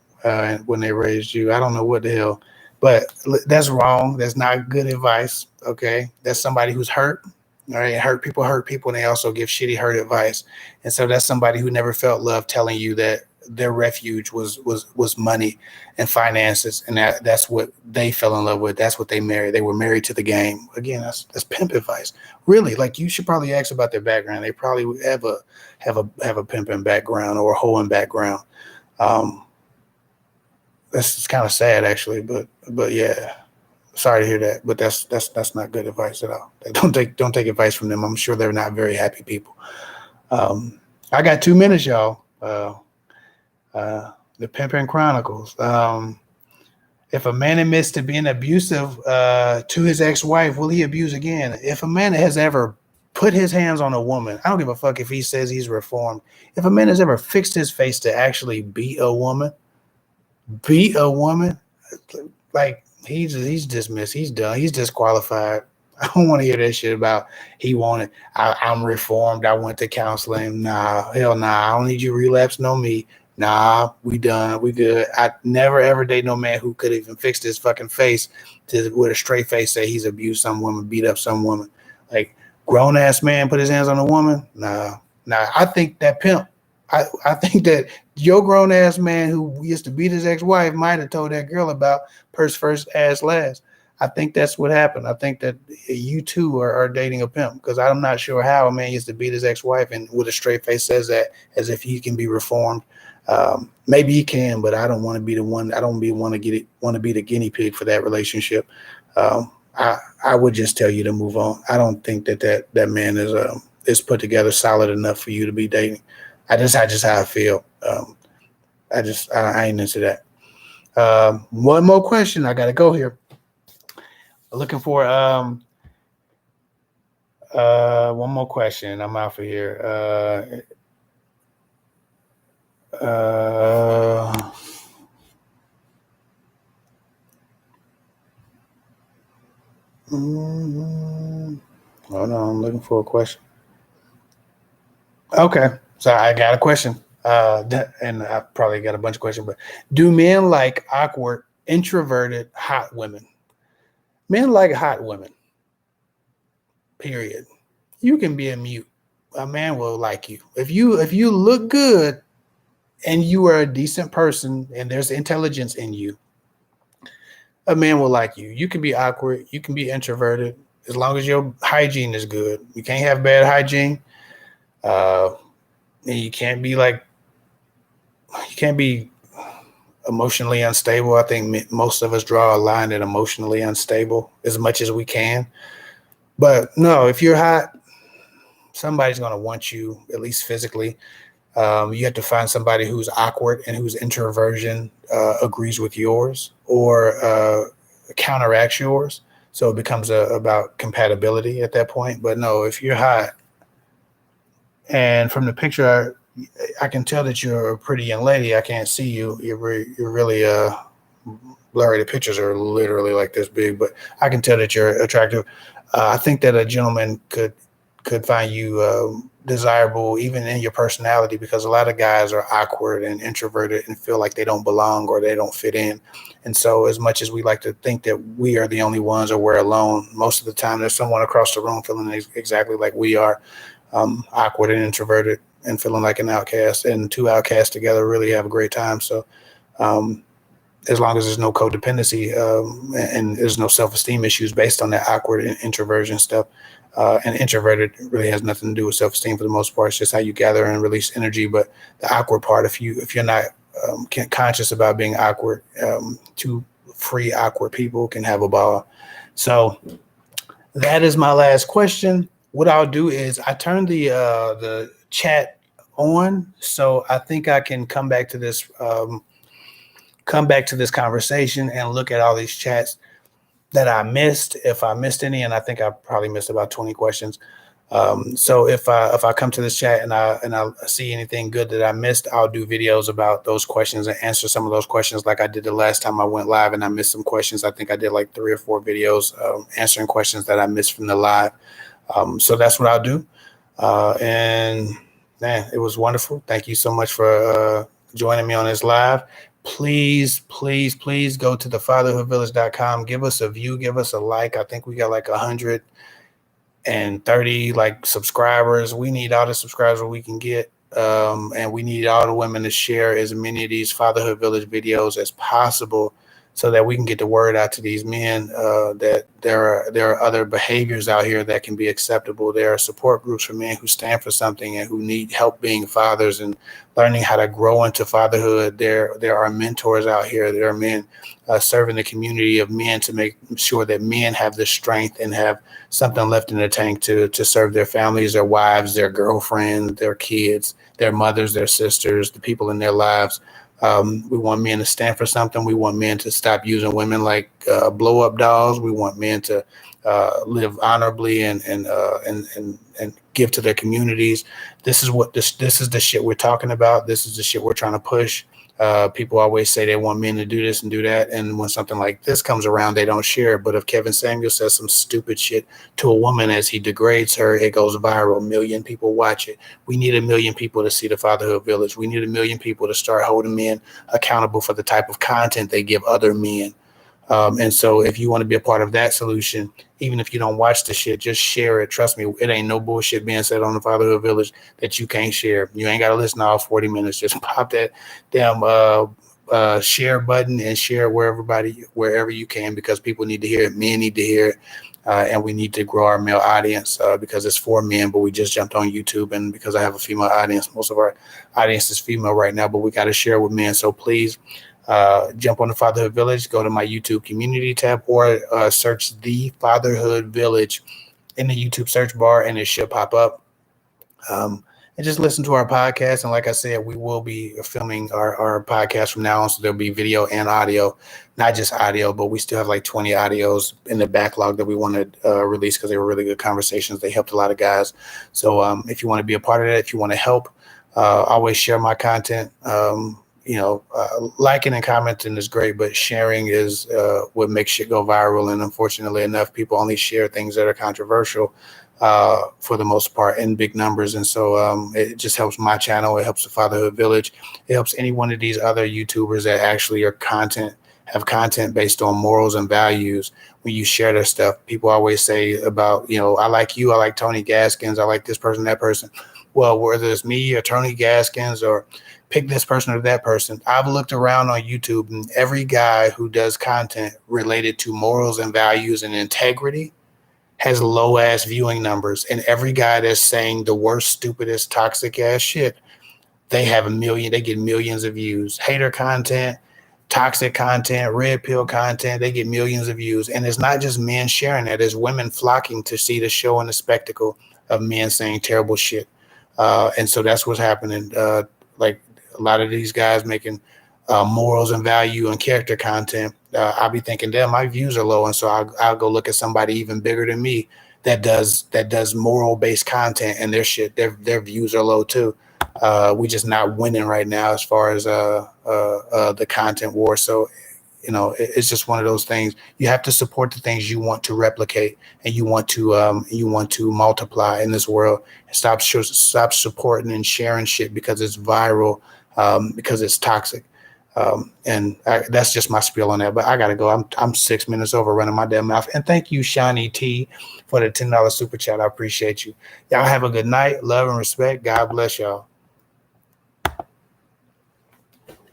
when they raised you. I don't know what the hell, but that's wrong. That's not good advice. Okay, that's somebody who's hurt. All right, hurt people, and they also give shitty hurt advice. And so that's somebody who never felt love telling you that their refuge was money and finances, and that's what they fell in love with. That's what they married. They were married to the game. Again, that's pimp advice. Really, like, you should probably ask about their background. They probably have a pimping background or a hoeing background. That's kind of sad, actually, but yeah. Sorry to hear that, but that's not good advice at all. Don't take advice from them. I'm sure they're not very happy people. I got 2 minutes, y'all. The Pimpin' Chronicles. If a man admits to being abusive to his ex-wife, will he abuse again? If a man has ever put his hands on a woman, I don't give a fuck if he says he's reformed. If a man has ever fixed his face to actually beat a woman, like, he's dismissed. He's done. He's disqualified. I don't want to hear that shit about I'm reformed. I went to counseling. Nah, hell nah. I don't need you relapsing on me. Nah, we done. We good. I never ever date no man who could even fix his fucking face with a straight face say he's abused some woman, beat up some woman. Like, grown ass man put his hands on a woman. Nah. I think that pimp. I think that your grown ass man who used to beat his ex-wife might have told that girl about purse first, ass last. I think that's what happened. I think that you too are dating a pimp, because I'm not sure how a man used to beat his ex-wife and with a straight face says that as if he can be reformed. Maybe he can, but I don't want to be the one. I don't want to be the guinea pig for that relationship. I would just tell you to move on. I don't think that man is put together solid enough for you to be dating. I just how I feel. I ain't into that. One more question. I gotta go here. Looking for one more question. I'm out for here. Hold on, I'm looking for a question. Okay, so I got a question. And I probably got a bunch of questions, but do men like awkward, introverted, hot women? Men like hot women. Period. You can be a mute. A man will like you. If you look good and you are a decent person and there's intelligence in you, a man will like you. You can be awkward. You can be introverted as long as your hygiene is good. You can't have bad hygiene. And you can't be emotionally unstable. I think most of us draw a line at emotionally unstable as much as we can. But no, if you're hot, somebody's going to want you, at least physically. You have to find somebody who's awkward and whose introversion agrees with yours or counteracts yours. So it becomes about compatibility at that point. But no, if you're hot, and from the picture, I can tell that you're a pretty young lady. I can't see you. You're really blurry. The pictures are literally like this big, but I can tell that you're attractive. I think that a gentleman could find you desirable even in your personality, because a lot of guys are awkward and introverted and feel like they don't belong or they don't fit in. And so as much as we like to think that we are the only ones or we're alone, most of the time there's someone across the room feeling exactly like we are, awkward and introverted and feeling like an outcast, and two outcasts together really have a great time. So as long as there's no codependency and there's no self-esteem issues based on that awkward and introversion stuff. And introverted really has nothing to do with self-esteem for the most part. It's just how you gather and release energy. But the awkward part, if you're not conscious about being awkward, two free awkward people can have a ball. So that is my last question. What I'll do is I turn the chat on, so I think I can come back to this conversation and look at all these chats that I missed, if I missed any, and I think I probably missed about 20 questions. So if I come to this chat and I see anything good that I missed, I'll do videos about those questions and answer some of those questions like I did the last time I went live and I missed some questions. I think I did like 3 or 4 videos answering questions that I missed from the live. So that's what I'll do. And man, it was wonderful. Thank you so much for joining me on this live. Please go to thefatherhoodvillage.com. Give us a view, give us a like. I think we got like 130 like subscribers. We need all the subscribers we can get. And we need all the women to share as many of these Fatherhood Village videos as possible, so that we can get the word out to these men that there are other behaviors out here that can be acceptable. There are support groups for men who stand for something and who need help being fathers and learning how to grow into fatherhood. There are mentors out here. There are men serving the community of men to make sure that men have the strength and have something left in the tank to serve their families, their wives, their girlfriends, their kids, their mothers, their sisters, the people in their lives. We want men to stand for something. We want men to stop using women like blow up dolls. We want men to live honorably and give to their communities. This is the shit we're talking about. This is the shit we're trying to push. People always say they want men to do this and do that, and when something like this comes around, they don't share it. But if Kevin Samuel says some stupid shit to a woman as he degrades her, it goes viral. 1 million people watch it. We need 1 million people to see the Fatherhood Village. We need 1 million people to start holding men accountable for the type of content they give other men. And so if you want to be a part of that solution, even if you don't watch the shit, just share it. Trust me, it ain't no bullshit being said on the Fatherhood Village that you can't share. You ain't got to listen to all 40 minutes. Just pop that damn share button and share wherever you can, because people need to hear it. Men need to hear it. And we need to grow our male audience because it's for men, but we just jumped on YouTube. And because I have a female audience, most of our audience is female right now, but we got to share with men. So please, jump on the Fatherhood Village, go to my YouTube community tab, or search the Fatherhood Village in the YouTube search bar, and it should pop up. And just listen to our podcast. And like I said, we will be filming our podcast from now on. So there'll be video and audio, not just audio, but we still have like 20 audios in the backlog that we want to release because they were really good conversations. They helped a lot of guys. So if you want to be a part of that, if you want to help, always share my content. Liking and commenting is great, but sharing is what makes shit go viral. And unfortunately enough, people only share things that are controversial for the most part in big numbers. And so it just helps my channel. It helps the Fatherhood Village. It helps any one of these other YouTubers that actually have content based on morals and values. When you share their stuff, people always say about, I like you, I like Tony Gaskins, I like this person, that person. Well, whether it's me or Tony Gaskins or pick this person or that person, I've looked around on YouTube, and every guy who does content related to morals and values and integrity has low ass viewing numbers. And every guy that's saying the worst, stupidest, toxic ass shit, they have 1 million, they get millions of views. Hater content, toxic content, red pill content. They get millions of views. And it's not just men sharing that. It's women flocking to see the show and the spectacle of men saying terrible shit. And so that's what's happening. Like a lot of these guys making morals and value and character content. I'll be thinking, damn, my views are low. And so I'll go look at somebody even bigger than me that does moral based content, and their views are low too. We just not winning right now as far as the content war. So it's just one of those things. You have to support the things you want to replicate and you want to multiply in this world. Stop supporting and sharing shit because it's viral, because it's toxic. That's just my spiel on that. But I gotta go. I'm 6 minutes over running my damn mouth. And thank you, Shani T, for the $10 super chat. I appreciate you. Y'all have a good night. Love and respect. God bless y'all.